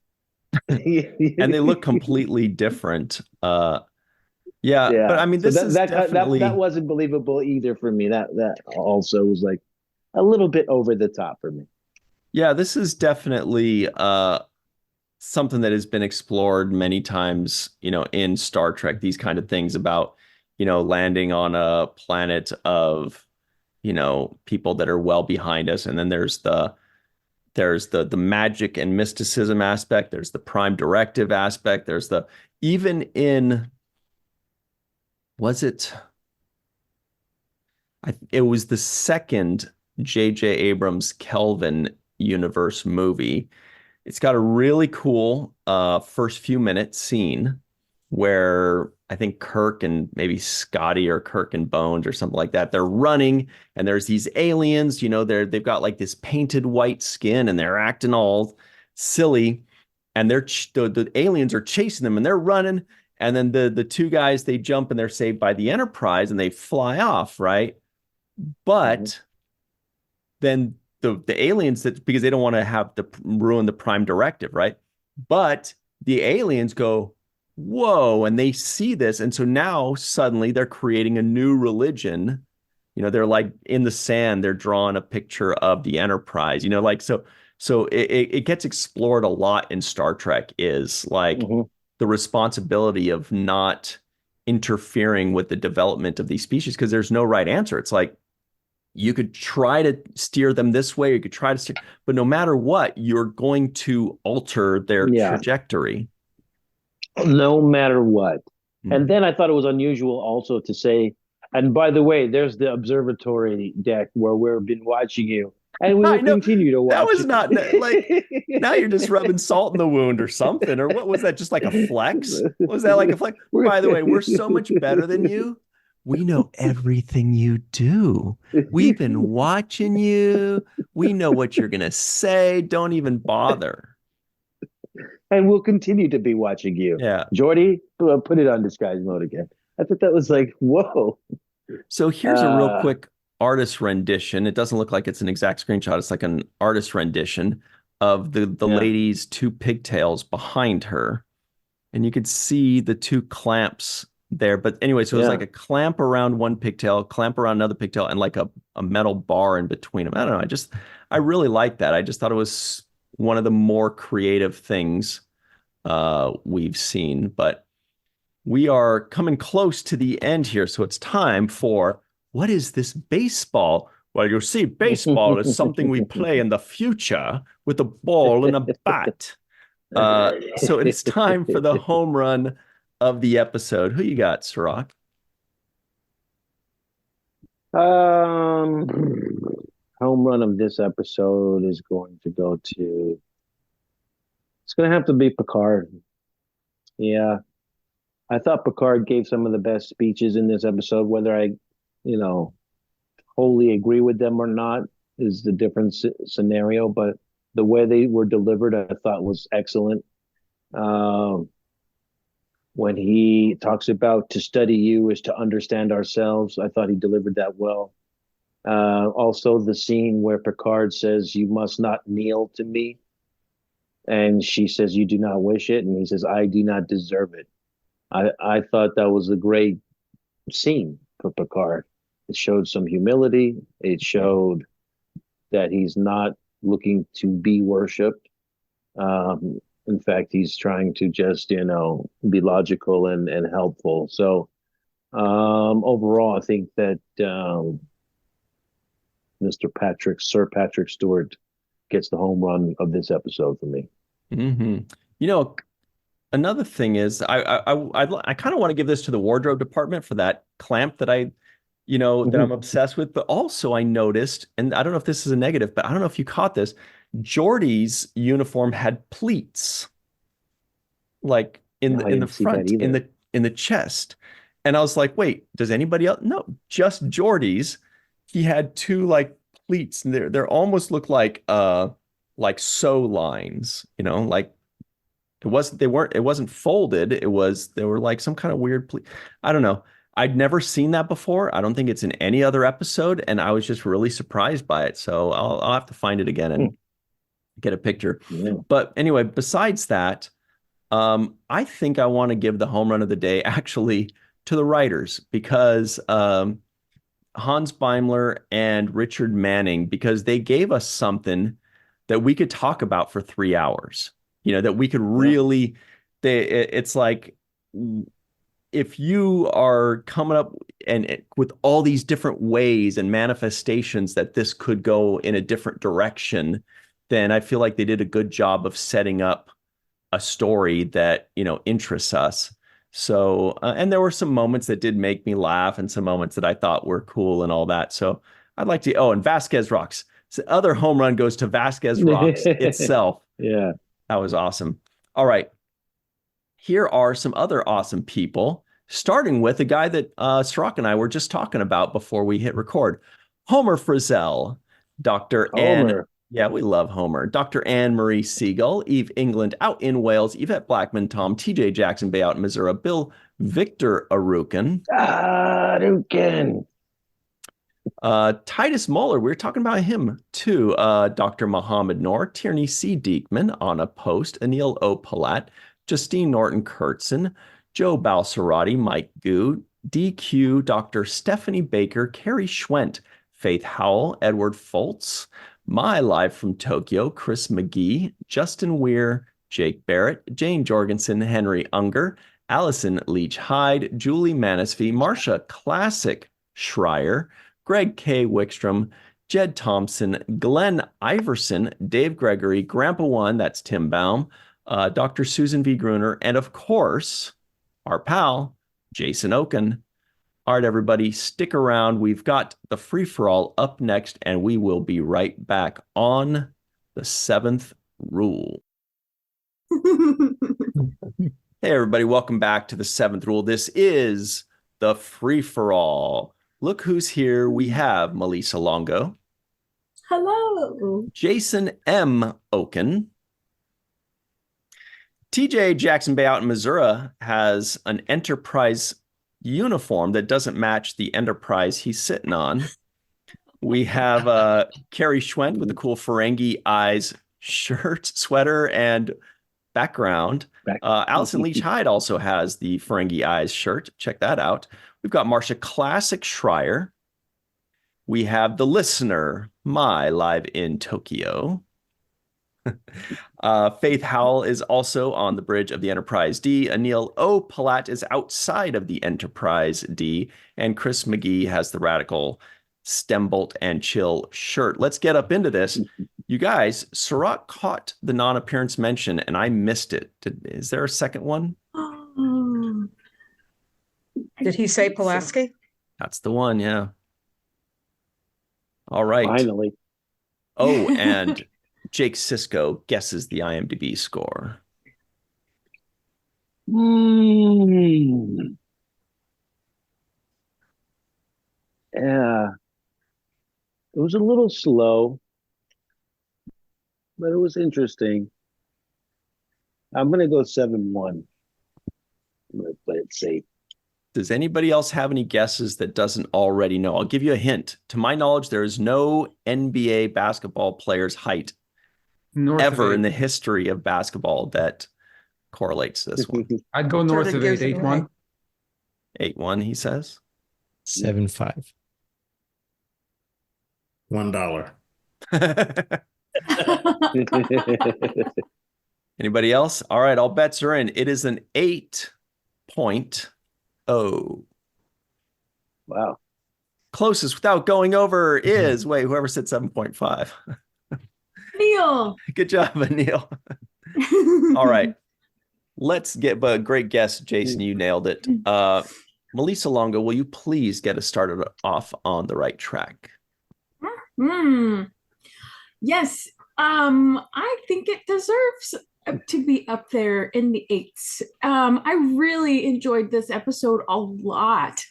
And they look completely different. Yeah, but Yeah. I mean, So this that is that definitely, wasn't believable either for me. That also was like a little bit over the top for me. yeah, this is definitely something that has been explored many times, in Star Trek, these kind of things about, landing on a planet of, people that are well behind us. And then there's the magic and mysticism aspect, there's the prime directive aspect, there's the even in was it it was the second J.J. Abrams Kelvin universe movie. It's got a really cool first few minute scene where I think Kirk and maybe Scotty or Kirk and Bones or something like that. They're running and there's these aliens, they've got like this painted white skin and they're acting all silly and the aliens are chasing them and they're running and then the two guys they jump and they're saved by the Enterprise and they fly off, right? Mhm. But then the aliens that because they don't want to have the ruin the prime directive, right? But the aliens go, whoa, and they see this, and so now suddenly they're creating a new religion. They're like in the sand, they're drawing a picture of the Enterprise, like so it gets explored a lot in Star Trek is like Mhm. the responsibility of not interfering with the development of these species because there's no right answer. It's like you could try to steer them this way, or you could try to steer, but no matter what, you're going to alter their Yeah, trajectory. no matter what. And Mhm. then I thought it was unusual also to say, and by the way, there's the observatory deck where we've been watching you, and we I will know continue to that watch was not like you. now you're just rubbing salt in the wound or something. Or what was that? Just like a flex? Was that like a flex? By the way, we're so much better than you. We know everything you do. We've been watching you. We know what you're going to say. Don't even bother. And we'll continue to be watching you. Yeah. Jordy, put it on disguise mode again. I thought that was like, whoa. So here's a real Uh, quick artist rendition. It doesn't look like it's an exact screenshot. It's like an artist rendition of the yeah, lady's two pigtails behind her. And you could see the two clamps there. But anyway, so it was like yeah. a clamp around one pigtail, clamp around another pigtail, and like a metal bar in between them. I don't know. I really like that. I just thought it was one of the more creative things we've seen. But we are coming close to the end here. So it's time for what is this baseball? Well, you see, baseball is something we play in the future with a ball and a bat. So it is time for the home run of the episode. Who you got, Cirroc? um, home run of this episode is going to go to. It's going to have to be Picard. Yeah, I thought Picard gave some of the best speeches in this episode. Whether I, you know, wholly agree with them or not is the different scenario. But the way they were delivered, I thought was excellent. Um, when he talks about to study you is to understand ourselves, I thought he delivered that well. Also, the scene where Picard says, "You must not kneel to me," and she says, "You do not wish it," and he says, "I do not deserve it." I thought that was a great scene for Picard. It showed some humility. It showed that he's not looking to be worshipped. In fact, he's trying to just, be logical and helpful. So overall, I think that Sir Patrick Stewart gets the home run of this episode for me. Hmm. You know, another thing is I kind of want to give this to the wardrobe department for that clamp that I'm Mhm. obsessed with. But also I noticed, and I don't know if this is a negative, but I don't know if you caught this. Geordie's uniform had pleats, like in No, I the didn't see that front, in either. the chest. And I was like, wait, does anybody else? No, just Geordie's. He had two like pleats, and they're almost look like sew lines, like it wasn't folded. They were like some kind of weird pleat. I don't know. I'd never seen that before. I don't think it's in any other episode, and I was just really surprised by it. So I'll have to find it again and Hmm. get a picture. Yeah. But anyway, besides that, I think I want to give the home run of the day actually to the writers because Hans Beimler and Richard Manning, because they gave us something that we could talk about for 3 hours. That we could Yeah. really. It's like if you are coming up with all these different ways and manifestations that this could go in a different direction, then I feel like they did a good job of setting up a story that interests us. So and there were some moments that did make me laugh and some moments that I thought were cool and all that. So I'd like to. Oh, and Vasquez Rocks. So other home run goes to Vasquez Rocks itself. Yeah. That was awesome. All right, here are some other awesome people. Starting with a guy that Cirroc and I were just talking about before we hit record, Homer Frizzell, Dr. Anne. Homer. Yeah, we love Homer. Dr. Anne Marie Segal, Eve England out in Wales, Yvette Blackmon-Tom, TJ Jackson-Bey out in Missouri, Bill Victor Arucan, Arucan. Titus Mohler, we were talking about him too. Dr. Mohamed Noor, Tierney C. Dieckmann on a post, Anil O. Polat, Justine Norton-Kertson, Joe Balsarotti, Mike Gu, Dequeue, Dr. Stephanie Baker, Carrie Schwent, Faith Howell, Edward Foltz, My Live from Tokyo, Chris McGee, Justin Weir, Jake Barrett, Jane Jorgensen, Henry Unger, Allyson Leach-Heid, Julie Manisfee, Marsha Classic Schreier, Greg K. Wickstrom, Jed Thompson, Glenn Iverson, Dave Gregory, Grandpa One, that's Tim Baum, Dr. Susan V. Gruner, and of course, our pal, Jason Okun. All right, everybody, stick around. We've got the free-for-all up next, and we will be right back on the seventh rule. Hey, everybody, welcome back to the seventh rule. This is the free-for-all. Look who's here. We have Melissa Longo. Hello. Jason M. Okun. TJ Jackson-Bey out in Missouri has an Enterprise uniform that doesn't match the Enterprise he's sitting on. We have Carrie Schwent with the cool Ferengi eyes shirt, sweater, and background. Allyson Leach-Heid also has the Ferengi eyes shirt. Check that out. We've got Marsha Classic Schreier. We have the listener, My Live in Tokyo. Faith Howell is also on the bridge of the Enterprise D. Anil O. Polat is outside of the Enterprise D. And Chris McGee has the radical Stembolt and Chill shirt. Let's get up into this. You guys, Cirroc caught the non-appearance mention, and I missed it. Is there a second one? Did he say Pulaski? That's the one, yeah. All right. Finally. Oh, and Jake Sisko guesses the IMDb score. Yeah. It was a little slow, but it was interesting. I'm going to go 7-1. I'm going to play it safe. Does anybody else have any guesses that doesn't already know? I'll give you a hint. To my knowledge, there is no NBA basketball player's height ever in the history of basketball that correlates to this one. I'd go north of 8, 8-1. 8-1, he says. 7-5. $1. Anybody else? All right, all bets are in. It is an 8.0. Wow. Closest without going over is, wait, whoever said 7.5. Neil. Good job, Anil. All right. Let's get, but great guess, Jason. You nailed it. Melissa Longo, will you please get us started off on the right track? Yes. I think it deserves to be up there in the 8s. I really enjoyed this episode a lot.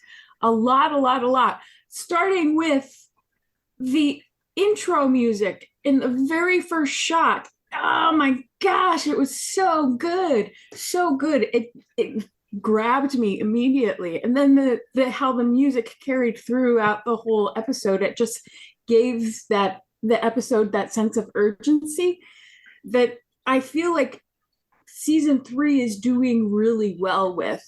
Starting with the intro music in the very first shot. Oh my gosh, it was so good. So good. It grabbed me immediately. And then the how the music carried throughout the whole episode, it just gave the episode that sense of urgency that I feel like season 3 is doing really well with.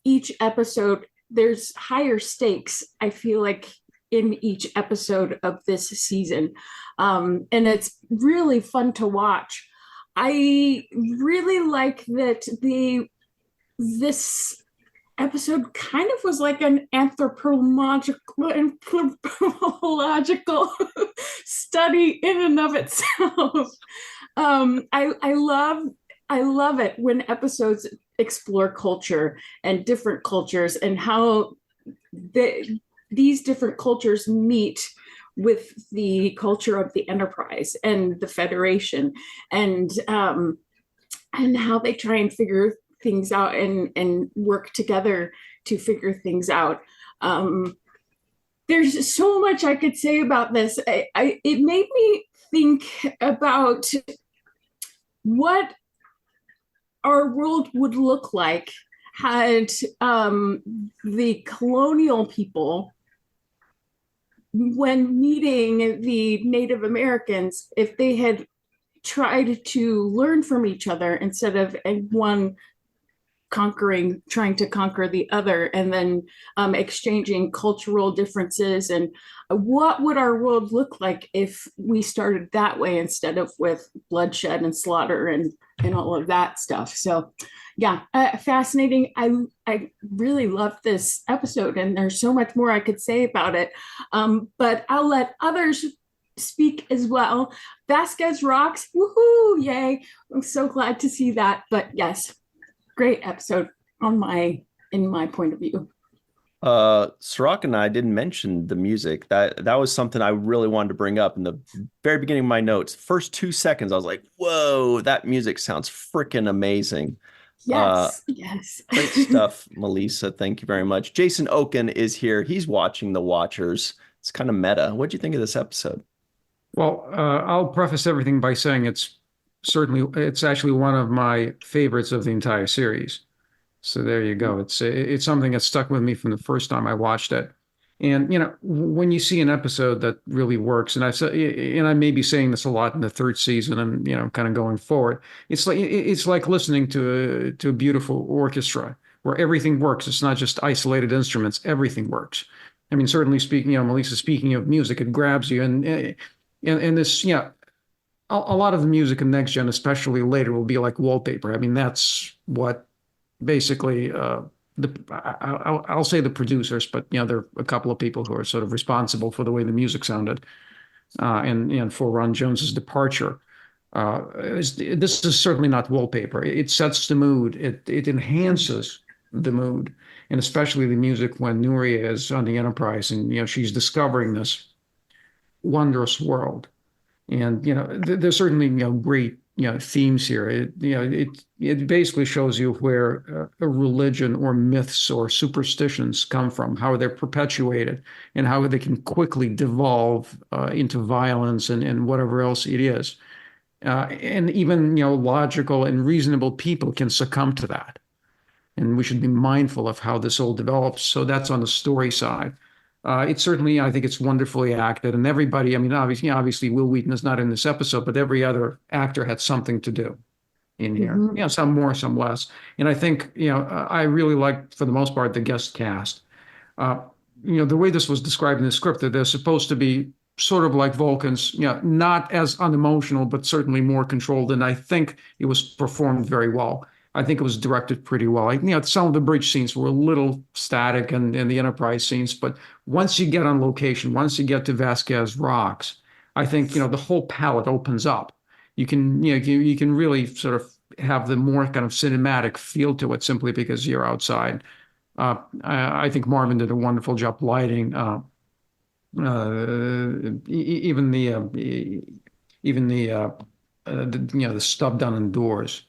Each episode, there's higher stakes, I feel like, in each episode of this season. And it's really fun to watch. I really like that this episode kind of was like an anthropological study in and of itself. I love it when episodes explore culture and different cultures and how these different cultures meet with the culture of the Enterprise and the Federation, and how they try and figure things out and work together to figure things out. There's so much I could say about this. It made me think about what our world would look like had the colonial people when meeting the Native Americans, if they had tried to learn from each other instead of one trying to conquer the other, and then exchanging cultural differences, and what would our world look like if we started that way instead of with bloodshed and slaughter and all of that stuff. So yeah, fascinating. I really love this episode, and there's so much more I could say about it, but I'll let others speak as well. Vasquez rocks. Woohoo, yay. I'm so glad to see that. But yes, great episode in my point of view. Cirroc and I didn't mention the music. That was something I really wanted to bring up in the very beginning of my notes. First 2 seconds, I was like, whoa, that music sounds freaking amazing. Yes, yes. Great stuff, Melissa. Thank you very much. Jason Okun is here. He's watching The Watchers. It's kind of meta. What'd you think of this episode? Well, I'll preface everything by saying it's actually one of my favorites of the entire series. So there you go. It's something that stuck with me from the first time I watched it. And when you see an episode that really works, and I may be saying this a lot in the third season, and kind of going forward, it's like listening to a beautiful orchestra where everything works. It's not just isolated instruments; everything works. I mean, certainly speaking, Melissa, speaking of music, it grabs you, and this, a lot of the music in Next Gen, especially later, will be like wallpaper. I mean, that's what basically I'll say the producers, but there are a couple of people who are sort of responsible for the way the music sounded, and for Ron Jones's departure. This is certainly not wallpaper. It sets the mood. It enhances the mood, and especially the music when Nuria is on the Enterprise and she's discovering this wondrous world. And there's certainly great themes here. It basically shows you where a religion or myths or superstitions come from, how they're perpetuated, and how they can quickly devolve into violence and whatever else it is. And even logical and reasonable people can succumb to that. And we should be mindful of how this all develops. So that's on the story side. It's certainly, I think it's wonderfully acted, and everybody, I mean, obviously Will Wheaton is not in this episode, but every other actor had something to do in here. Mm-hmm. Some more, some less. And I think, I really like, for the most part, the guest cast. The way this was described in the script, that they're supposed to be sort of like Vulcans, not as unemotional, but certainly more controlled. And I think it was performed very well. I think it was directed pretty well. Some of the bridge scenes were a little static, and the Enterprise scenes, but once you get on location, once you get to Vasquez Rocks, I think the whole palette opens up. You can you can really sort of have the more kind of cinematic feel to it simply because you're outside. I think Marvin did a wonderful job lighting. Even the stuff done indoors.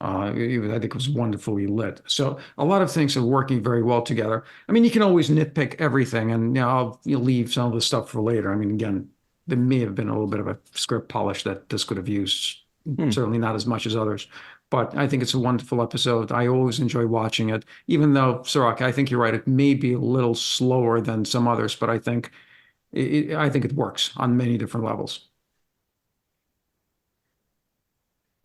I think it was wonderfully lit. So a lot of things are working very well together. I mean, you can always nitpick everything, and I'll leave some of the stuff for later. I mean, again, there may have been a little bit of a script polish that this could have used, certainly not as much as others. But I think it's a wonderful episode. I always enjoy watching it, even though, Cirroc, I think you're right. It may be a little slower than some others, but I think it works on many different levels.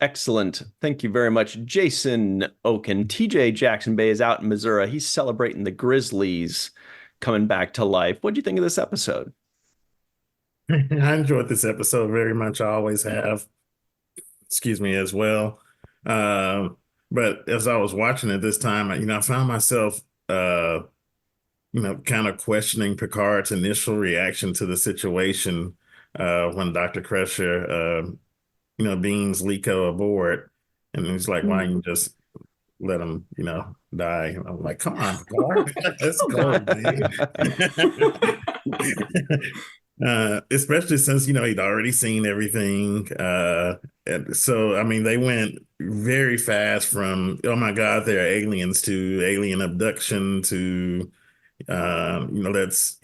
Excellent. Thank you very much, Jason Okun. TJ Jackson-Bey is out in Missouri. He's celebrating the Grizzlies coming back to life. What do you think of this episode? I enjoyed this episode very much. I always have. Excuse me, as well. But as I was watching it this time, I found myself, kind of questioning Picard's initial reaction to the situation when Dr. Crusher beams Liko aboard, and he's like, why don't you just let him, die? And I'm like, come on, Picard. Let's go, man. Especially since, he'd already seen everything. And so, I mean, they went very fast from, oh my God, they're aliens, to alien abduction, to, let's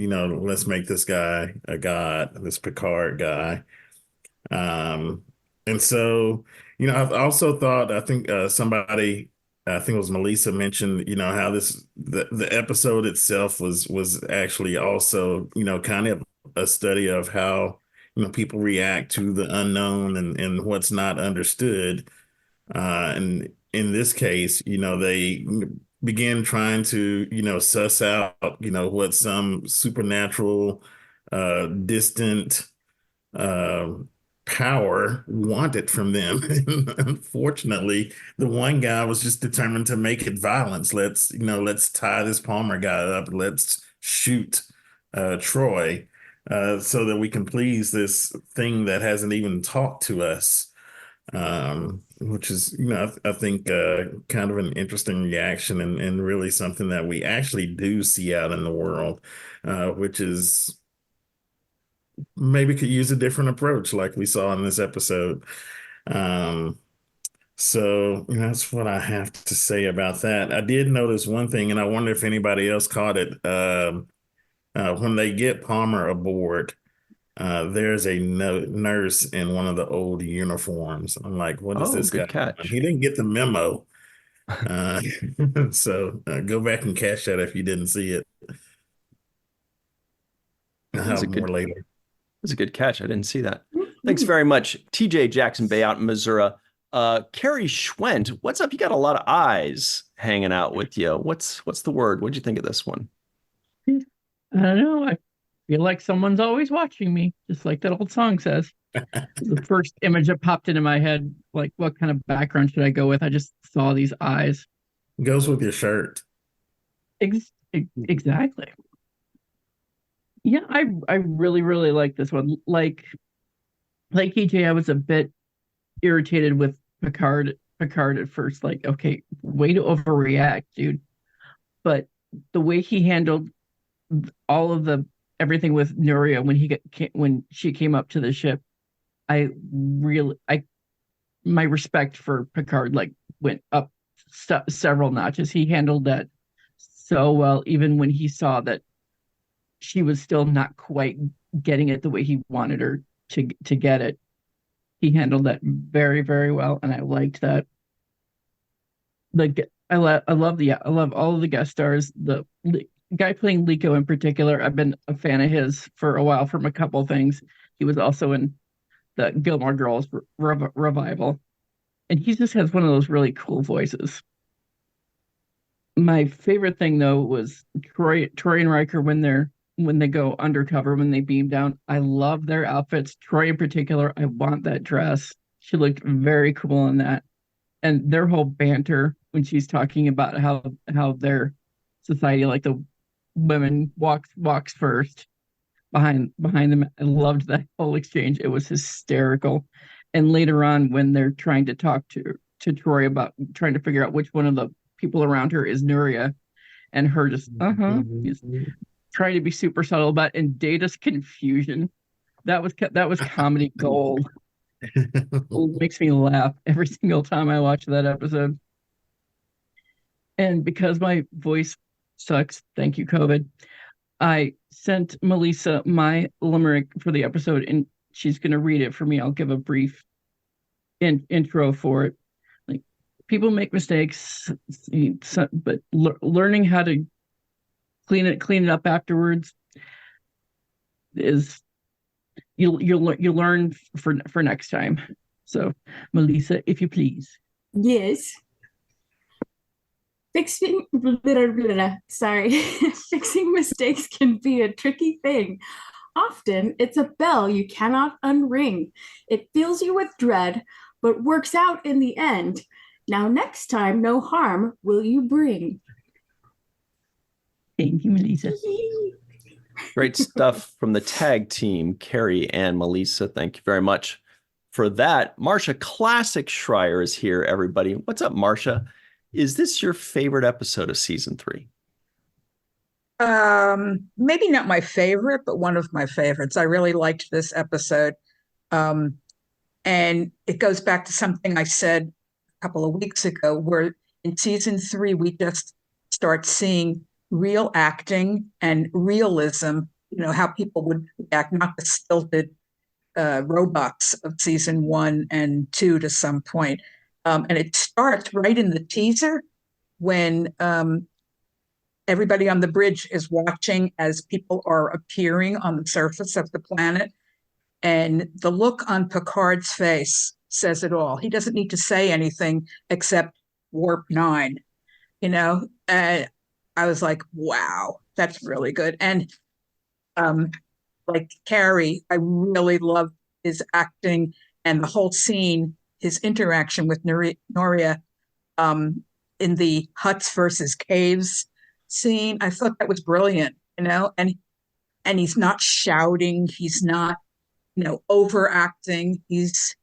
make this guy a god, this Picard guy. And so, I've also thought, I think somebody, I think it was Melissa, mentioned, how the episode itself was actually also, kind of a study of how, people react to the unknown and what's not understood. And in this case, they begin trying to, suss out, what some supernatural, distant, uh, power wanted from them. And unfortunately, the one guy was just determined to make it violence. Let's tie this Palmer guy up. Let's shoot Troi so that we can please this thing that hasn't even talked to us. Which is, I think kind of an interesting reaction and really something that we actually do see out in the world, which is maybe could use a different approach like we saw in this episode. So that's what I have to say about that. I did notice one thing, and I wonder if anybody else caught it. When they get Palmer aboard, there's a nurse in one of the old uniforms. I'm like, what is this guy good catch. doing? He didn't get the memo. So go back and catch that if you didn't see it. I'll have more later. That's a good catch. I didn't see that. Thanks very much, TJ Jackson-Bey out in Missouri. Carrie Schwent, what's up? You got a lot of eyes hanging out with you. What's the word? What'd you think of this one? I don't know. I feel like someone's always watching me, just like that old song says. The first image that popped into my head, like, what kind of background should I go with? I just saw these eyes. Goes with your shirt. Exactly. Yeah, I really, really like this one. Like EJ, I was a bit irritated with Picard at first. Like, okay, way to overreact, dude. But the way he handled all of everything with Nuria when she came up to the ship, my respect for Picard like went up several notches. He handled that so well, even when he saw that she was still not quite getting it the way he wanted her to get it. He handled that very, very well, and I liked that. I love all of the guest stars. The guy playing Liko in particular, I've been a fan of his for a while from a couple things. He was also in the Gilmore Girls revival, and he just has one of those really cool voices. My favorite thing though was Troi and Riker when they go undercover, when they beam down. I love their outfits. Troi in particular, I want that dress. She looked very cool in that. And their whole banter when she's talking about how their society, like the women walks first behind them. I loved that whole exchange. It was hysterical. And later on, when they're trying to talk to Troi about trying to figure out which one of the people around her is Nuria, and her just he's trying to be super subtle about, and Data's confusion, that was comedy gold. It makes me laugh every single time I watch that episode. And because my voice sucks, thank you, COVID, I sent Melissa my limerick for the episode, and she's going to read it for me. I'll give a brief intro for it. Like, people make mistakes, but learning how to clean it up afterwards is you'll learn for next time. So, Melissa, if you please. Yes. Fixing mistakes can be a tricky thing. Often it's a bell you cannot unring. It fills you with dread, but works out in the end. Now next time, no harm will you bring. Thank you, Melissa. Great stuff from the tag team, Carrie and Melissa. Thank you very much for that. Marsha Classic Schreier is here, everybody. What's up, Marsha? Is this your favorite episode of season 3? Maybe not my favorite, but one of my favorites. I really liked this episode. And it goes back to something I said a couple of weeks ago, where in season 3, we just start seeing real acting and realism, how people would act, not the stilted robots of season 1 and 2 to some point. And it starts right in the teaser when everybody on the bridge is watching as people are appearing on the surface of the planet. And the look on Picard's face says it all. He doesn't need to say anything except warp 9, you know? I was like, wow, that's really good. And like Carrie, I really loved his acting and the whole scene, his interaction with Noria in the huts versus caves scene. I thought that was brilliant, you know, and he's not shouting, he's not, you know, overacting. He's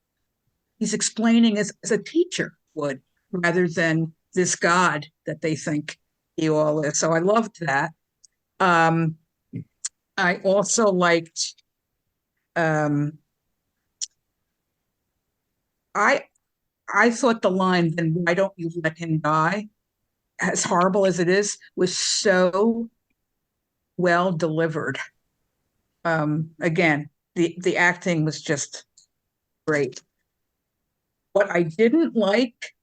explaining as a teacher would, rather than this god that they think he all is. So I loved that. I also liked I thought the line, "Then why don't you let him die?" as horrible as it is, was so well delivered. Again, the acting was just great. What I didn't like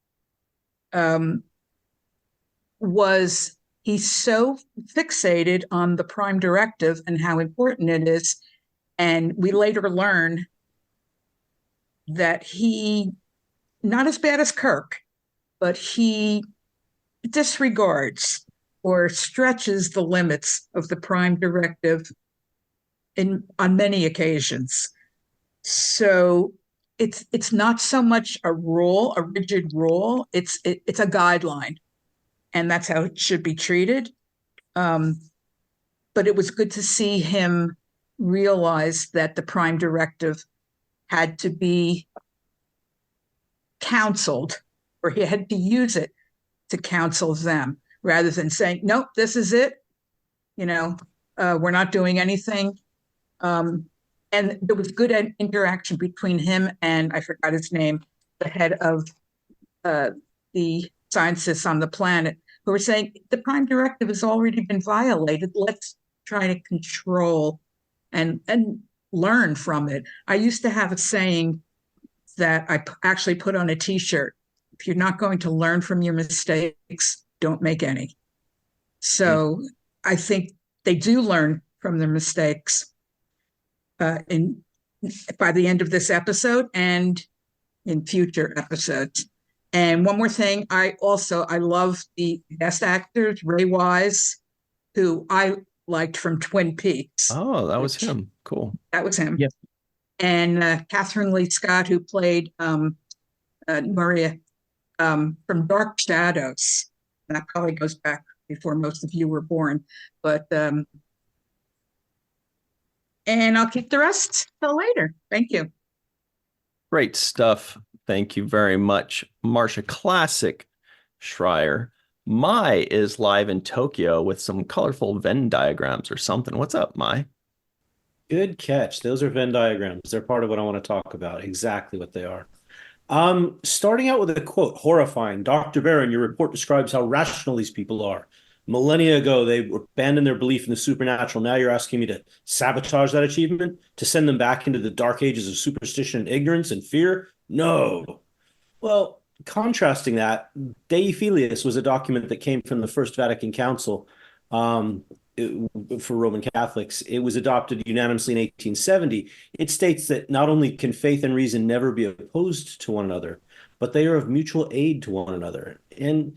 was he's so fixated on the Prime Directive and how important it is. And we later learn that he, not as bad as Kirk, but he disregards or stretches the limits of the Prime Directive on many occasions. So it's not so much a rule, a rigid rule. It's a guideline, and that's how it should be treated. But it was good to see him realize that the Prime Directive had to be counseled, or he had to use it to counsel them, rather than saying, nope, this is it. You know, we're not doing anything. And there was good interaction between him and, I forgot his name, the head of the scientists on the planet, who were saying the Prime Directive has already been violated. Let's try to control and learn from it. I used to have a saying that I actually put on a T-shirt: if you're not going to learn from your mistakes, don't make any. So I think they do learn from their mistakes by the end of this episode and in future episodes. And one more thing, I love the guest actors, Ray Wise, who I liked from Twin Peaks. Oh, that was him. Cool. That was him. Yes. And Catherine Lee Scott, who played Maria from Dark Shadows. That probably goes back before most of you were born. But and I'll keep the rest till later. Thank you. Great stuff. Thank you very much, Marcia. Classic Schreier. Mai is live in Tokyo with some colorful Venn diagrams or something. What's up, Mai? Good catch. Those are Venn diagrams. They're part of what I want to talk about. Exactly what they are. Starting out with a quote, horrifying. Dr. Barron, your report describes how rational these people are. Millennia ago, they abandoned their belief in the supernatural. Now you're asking me to sabotage that achievement, to send them back into the dark ages of superstition and ignorance and fear? No. Well, contrasting that, Dei Filius was a document that came from the First Vatican Council for Roman Catholics. It was adopted unanimously in 1870. It states that not only can faith and reason never be opposed to one another, but they are of mutual aid to one another. And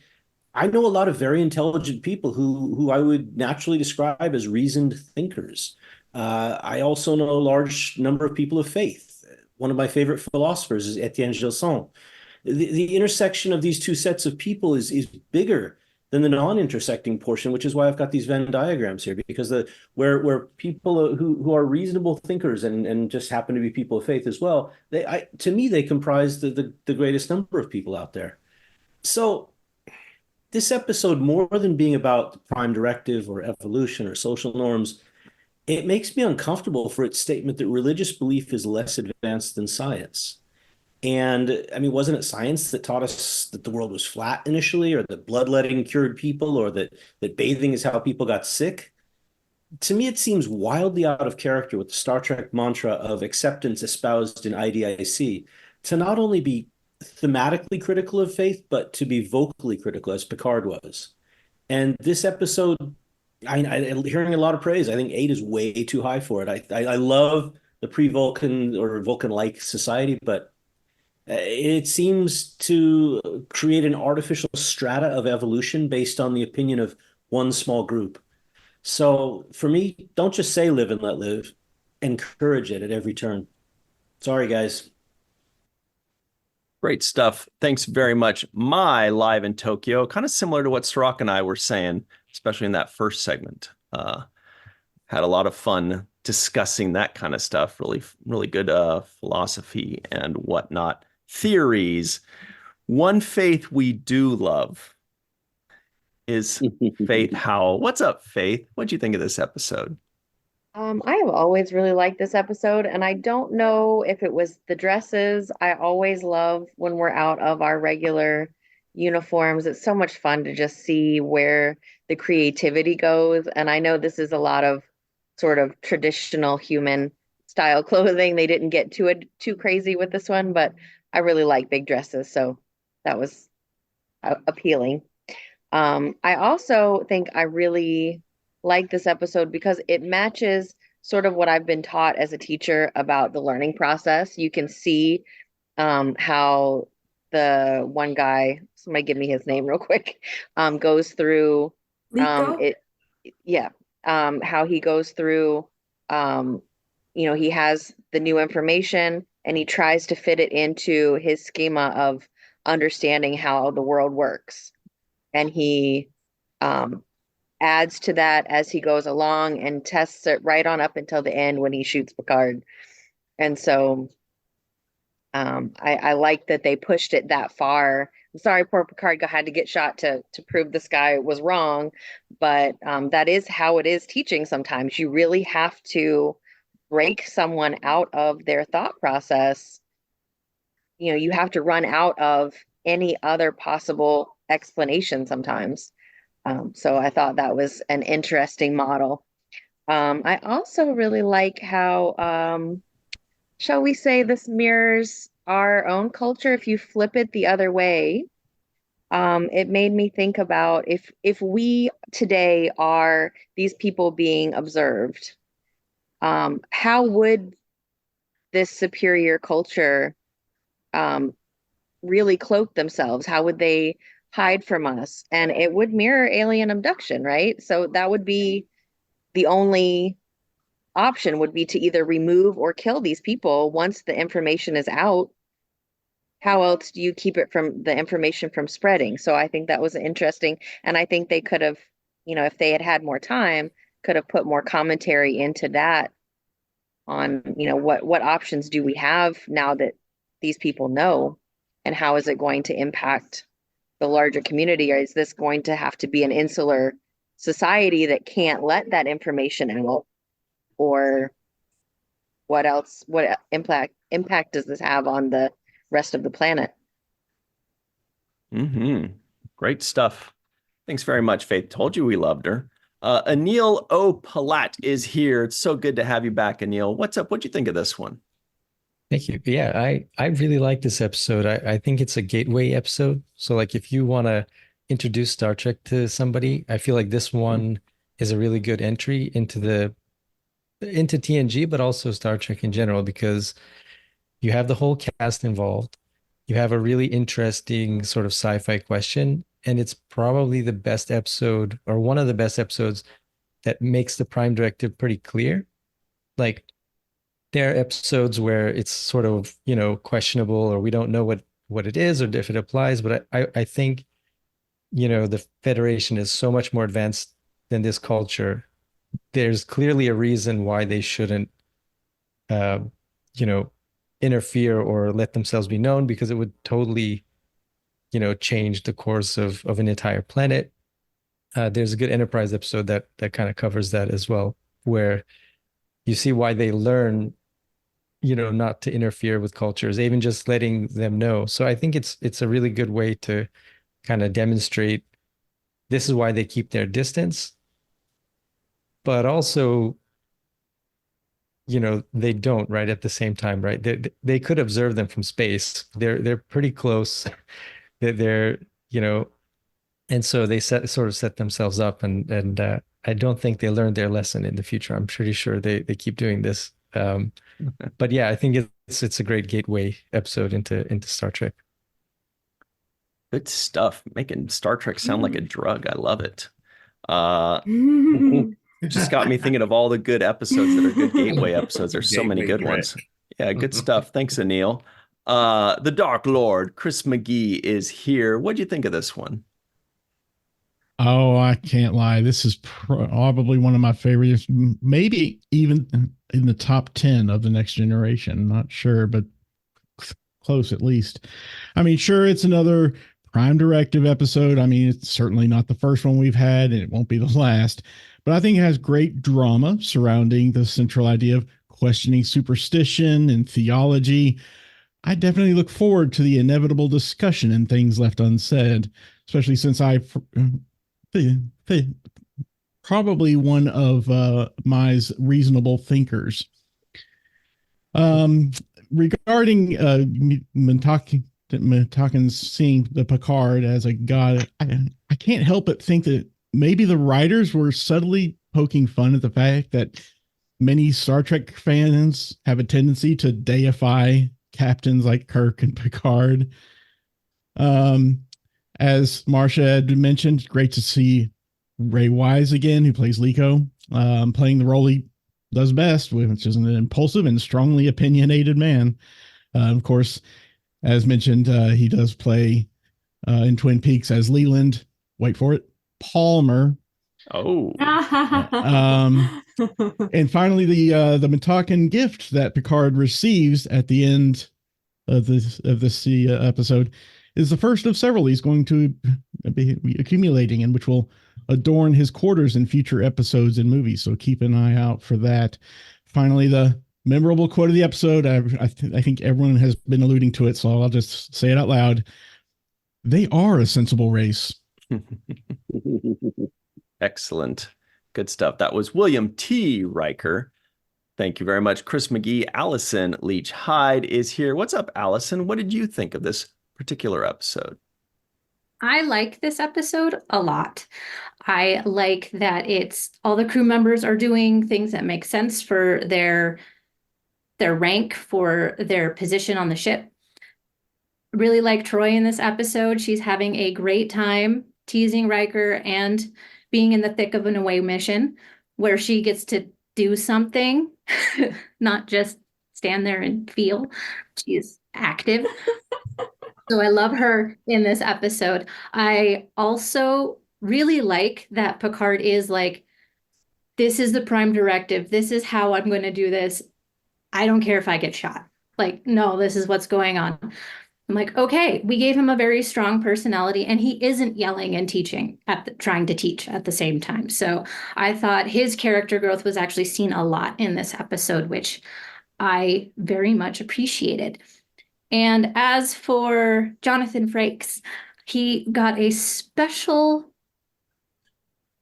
I know a lot of very intelligent people who I would naturally describe as reasoned thinkers. I also know a large number of people of faith. One of my favorite philosophers is Etienne Gilson. The intersection of these two sets of people is bigger than the non-intersecting portion, which is why I've got these Venn diagrams here, because where people who are reasonable thinkers and just happen to be people of faith as well, to me, they comprise the greatest number of people out there. So this episode, more than being about the Prime Directive or evolution or social norms, it makes me uncomfortable for its statement that religious belief is less advanced than science. And I mean, wasn't it science that taught us that the world was flat initially, or that bloodletting cured people, or that bathing is how people got sick? To me, it seems wildly out of character with the Star Trek mantra of acceptance espoused in IDIC to not only be thematically critical of faith, but to be vocally critical, as Picard was. And this episode, hearing a lot of praise. I think 8 is way too high for it. I love the pre-Vulcan or Vulcan-like society, but it seems to create an artificial strata of evolution based on the opinion of one small group. So for me, don't just say live and let live, encourage it at every turn. Sorry, guys. Great stuff. Thanks very much. My live in Tokyo, kind of similar to what Cirroc and I were saying, especially in that first segment. Had a lot of fun discussing that kind of stuff. Really good philosophy and whatnot. Theories. One faith we do love is Faith Howell. What's up, Faith? What'd you think of this episode? I have always really liked this episode, and I don't know if it was the dresses. I always love when we're out of our regular uniforms. It's so much fun to just see where the creativity goes. And I know this is a lot of sort of traditional human style clothing. They didn't get too crazy with this one, but I really like big dresses, so that was appealing. I also think I really like this episode because it matches sort of what I've been taught as a teacher about the learning process. You can see how the one guy, somebody give me his name real quick, goes through Liko? how he goes through he has the new information and he tries to fit it into his schema of understanding how the world works. And he adds to that as he goes along and tests it right on up until the end when he shoots Picard. And so I like that they pushed it that far. I'm sorry, poor Picard had to get shot to prove this guy was wrong, but that is how it is teaching sometimes. You really have to break someone out of their thought process. You have to run out of any other possible explanation sometimes. So I thought that was an interesting model. I also really like how, shall we say, this mirrors our own culture. If you flip it the other way, it made me think about if we today are these people being observed, how would this superior culture really cloak themselves? How would they hide from us? And it would mirror alien abduction, right? So that would be the only option, would be to either remove or kill these people once the information is out. How else do you keep it from the information from spreading? So I think that was interesting. And I think they could have, if they had had more time, could have put more commentary into that on, what options do we have now that these people know, and how is it going to impact the larger community? Or is this going to have to be an insular society that can't let that information out? Or what else? What impact does this have on the rest of the planet? Great stuff. Thanks very much, Faith. Told you we loved her. Anil O. Polat is here. It's so good to have you back, Anil. What's up? What'd you think of this one? Thank you. Yeah, I really like this episode. I think it's a gateway episode. So like if you want to introduce Star Trek to somebody, I feel like this one is a really good entry into TNG, but also Star Trek in general, because you have the whole cast involved. You have a really interesting sort of sci-fi question, and it's probably the best episode, or one of the best episodes, that makes the Prime Directive pretty clear. Like, there are episodes where it's sort of, questionable, or we don't know what it is or if it applies. But I think, the Federation is so much more advanced than this culture. There's clearly a reason why they shouldn't, interfere or let themselves be known, because it would totally, change the course of an entire planet. There's a good Enterprise episode that kind of covers that as well, where you see why they learn, not to interfere with cultures, even just letting them know. So I think it's a really good way to kind of demonstrate this is why they keep their distance, but also, they don't, right, at the same time, right? They could observe them from space. They're pretty close. They're And so they sort of set themselves up, and I don't think they learned their lesson in the future. I'm pretty sure they keep doing this. But yeah, I think it's a great gateway episode into Star Trek. Good stuff. Making Star Trek sound like a drug. I love it. Just got me thinking of all the good episodes that are good gateway episodes. There's so many Gateway good ones. Trek. Yeah, good stuff. Thanks, Anil. The Dark Lord, Chris McGee, is here. What'd you think of this one? Oh, I can't lie. This is probably one of my favorites, maybe even in the top 10 of the Next Generation. Not sure, but close at least. I mean, sure, it's another Prime Directive episode. I mean, it's certainly not the first one we've had, and it won't be the last. But I think it has great drama surrounding the central idea of questioning superstition and theology. I definitely look forward to the inevitable discussion and things left unsaid, especially since probably one of Mai's reasonable thinkers. Regarding Mintakin's seeing the Picard as a god, I can't help but think that maybe the writers were subtly poking fun at the fact that many Star Trek fans have a tendency to deify captains like Kirk and Picard. As Marcia had mentioned, great to see Ray Wise again, who plays Liko, playing the role he does best, which is an impulsive and strongly opinionated man. Of course, as mentioned, he does play in Twin Peaks as Leland. Wait for it, Palmer. Oh. And finally, the Mintakin gift that Picard receives at the end of this episode is the first of several he's going to be accumulating, and which will adorn his quarters in future episodes and movies. So keep an eye out for that. Finally, the memorable quote of the episode. I think everyone has been alluding to it, so I'll just say it out loud. They are a sensible race. Excellent. Good stuff. That was William T. Riker. Thank you very much. Chris McGee. Allyson Leach-Heid is here. What's up, Allyson? What did you think of this particular episode? I like this episode a lot. I like that it's all the crew members are doing things that make sense for their rank, for their position on the ship. Really like Troi in this episode. She's having a great time teasing Riker and being in the thick of an away mission where she gets to do something, not just stand there and feel. She's active. So I love her in this episode. I also really like that Picard is like, this is the Prime Directive. This is how I'm going to do this. I don't care if I get shot. Like, no, this is what's going on. I'm like, okay, we gave him a very strong personality, and he isn't yelling and trying to teach at the same time. So I thought his character growth was actually seen a lot in this episode, which I very much appreciated. And as for Jonathan Frakes, he got a special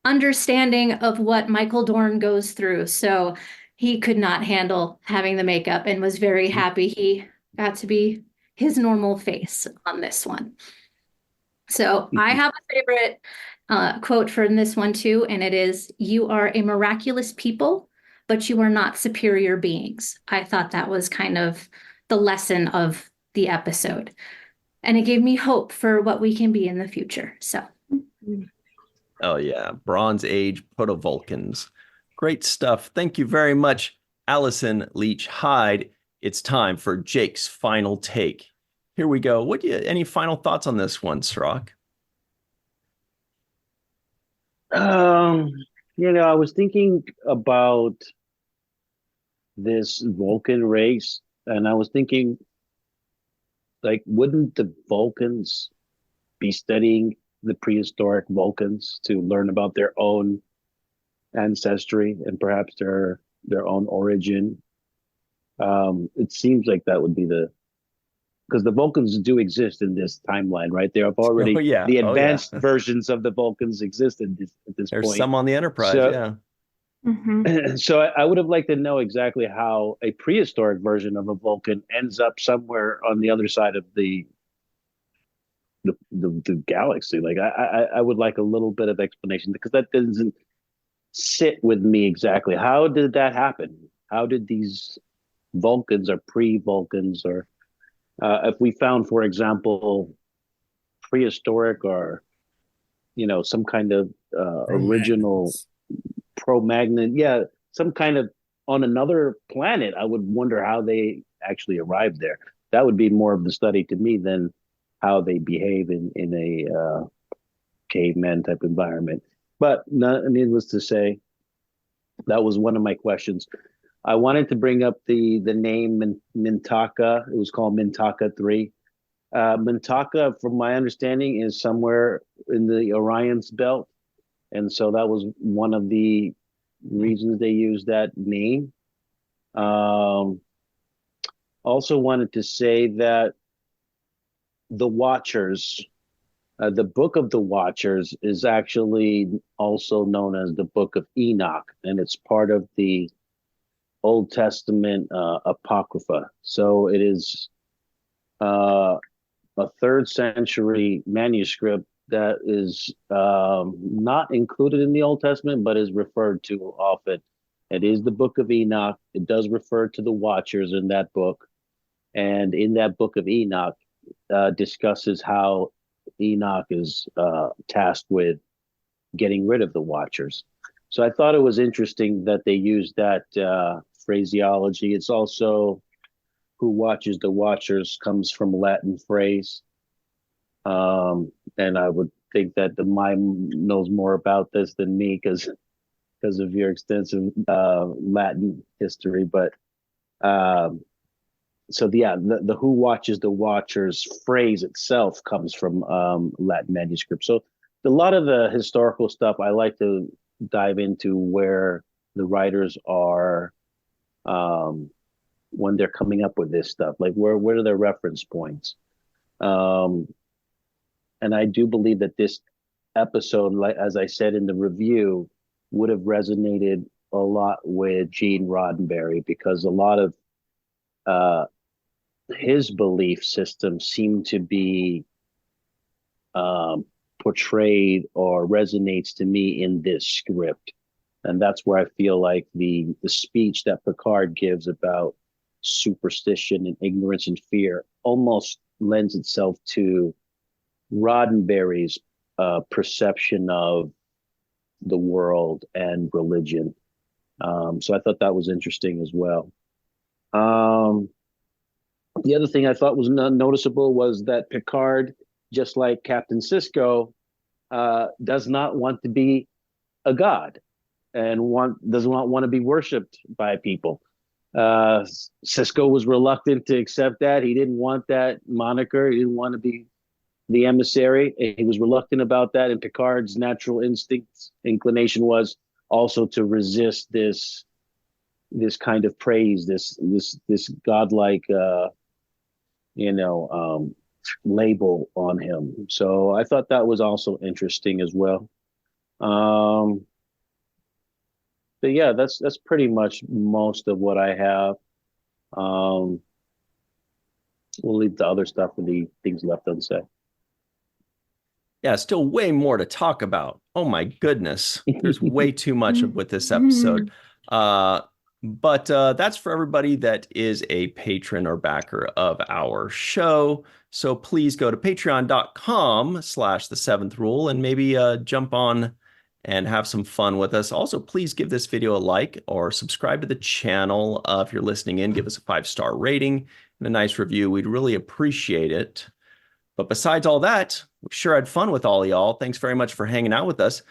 understanding of what Michael Dorn goes through. So he could not handle having the makeup and was very happy he got to be his normal face on this one. So I have a favorite quote from this one too, and it is, "You are a miraculous people, but you are not superior beings." I thought that was kind of the lesson of the episode, and it gave me hope for what we can be in the future. So Oh yeah, Bronze Age proto-Vulcans. Great stuff. Thank you very much, Allyson Leach-Heid. It's time for Jake's final take. Here we go. Any final thoughts on this one, Cirroc? I was thinking about this Vulcan race, and I was thinking, like, wouldn't the Vulcans be studying the prehistoric Vulcans to learn about their own ancestry and perhaps their own origin? It seems like that would be because the Vulcans do exist in this timeline, right? They have already the advanced versions of the Vulcans exist at this There's point. There's some on the Enterprise, So- Mhm. So I would have liked to know exactly how a prehistoric version of a Vulcan ends up somewhere on the other side of the the galaxy. Like I would like a little bit of explanation because that doesn't sit with me exactly. How did that happen? How did these Vulcans or pre-Vulcans, or if we found, for example, prehistoric or some kind of original Cro-Magnon, yeah, some kind of on another planet, I would wonder how they actually arrived there. That would be more of the study to me than how they behave in a caveman type environment. But needless to say, that was one of my questions. I wanted to bring up the name Mintaka. It was called Mintaka 3. Mintaka, from my understanding, is somewhere in the Orion's belt. And so that was one of the reasons they used that name. Also wanted to say that the Watchers, the Book of the Watchers is actually also known as the Book of Enoch, and it's part of the Old Testament Apocrypha. So it is a 3rd century manuscript that is not included in the Old Testament, but is referred to often. It is the Book of Enoch. It does refer to the Watchers in that book. And in that Book of Enoch discusses how Enoch is tasked with getting rid of the Watchers. So I thought it was interesting that they used that phraseology. It's also who watches the Watchers comes from Latin phrase. And I would think that the mime knows more about this than me because of your extensive Latin history. But so yeah, the who watches the Watchers phrase itself comes from Latin manuscript. So a lot of the historical stuff I like to dive into where the writers are when they're coming up with this stuff, like where are their reference points. And I do believe that this episode, like as I said in the review, would have resonated a lot with Gene Roddenberry because a lot of his belief system seemed to be portrayed or resonates to me in this script. And that's where I feel like the speech that Picard gives about superstition and ignorance and fear almost lends itself to Roddenberry's perception of the world and religion. So I thought that was interesting as well. The other thing I thought was noticeable was that Picard, just like Captain Sisko, does not want to be a god and does not want to be worshipped by people. Sisko was reluctant to accept that. He didn't want that moniker. He didn't want to be the emissary. He was reluctant about that. And Picard's natural inclination was also to resist this kind of praise, this godlike, label on him. So I thought that was also interesting as well. But yeah, that's pretty much most of what I have. We'll leave the other stuff for the things left unsaid. Yeah, still way more to talk about. Oh my goodness. There's way too much with this episode. But that's for everybody that is a patron or backer of our show. So please go to patreon.com/the7th-rule and maybe jump on and have some fun with us. Also, please give this video a like or subscribe to the channel. If you're listening in, give us a 5-star rating and a nice review. We'd really appreciate it. But besides all that, we sure had fun with all y'all. Thanks very much for hanging out with us.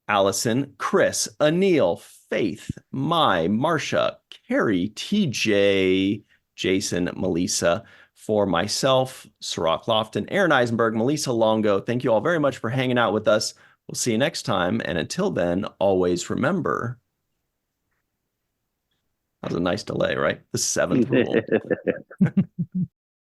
Allyson, Chris, Anil, Faith, Mai, Marsha, Carrie, TJ, Jason, Melissa. For myself, Cirroc Lofton, Aaron Eisenberg, Melissa Longo, thank you all very much for hanging out with us. We'll see you next time. And until then, always remember, that was a nice delay, right? The 7th rule.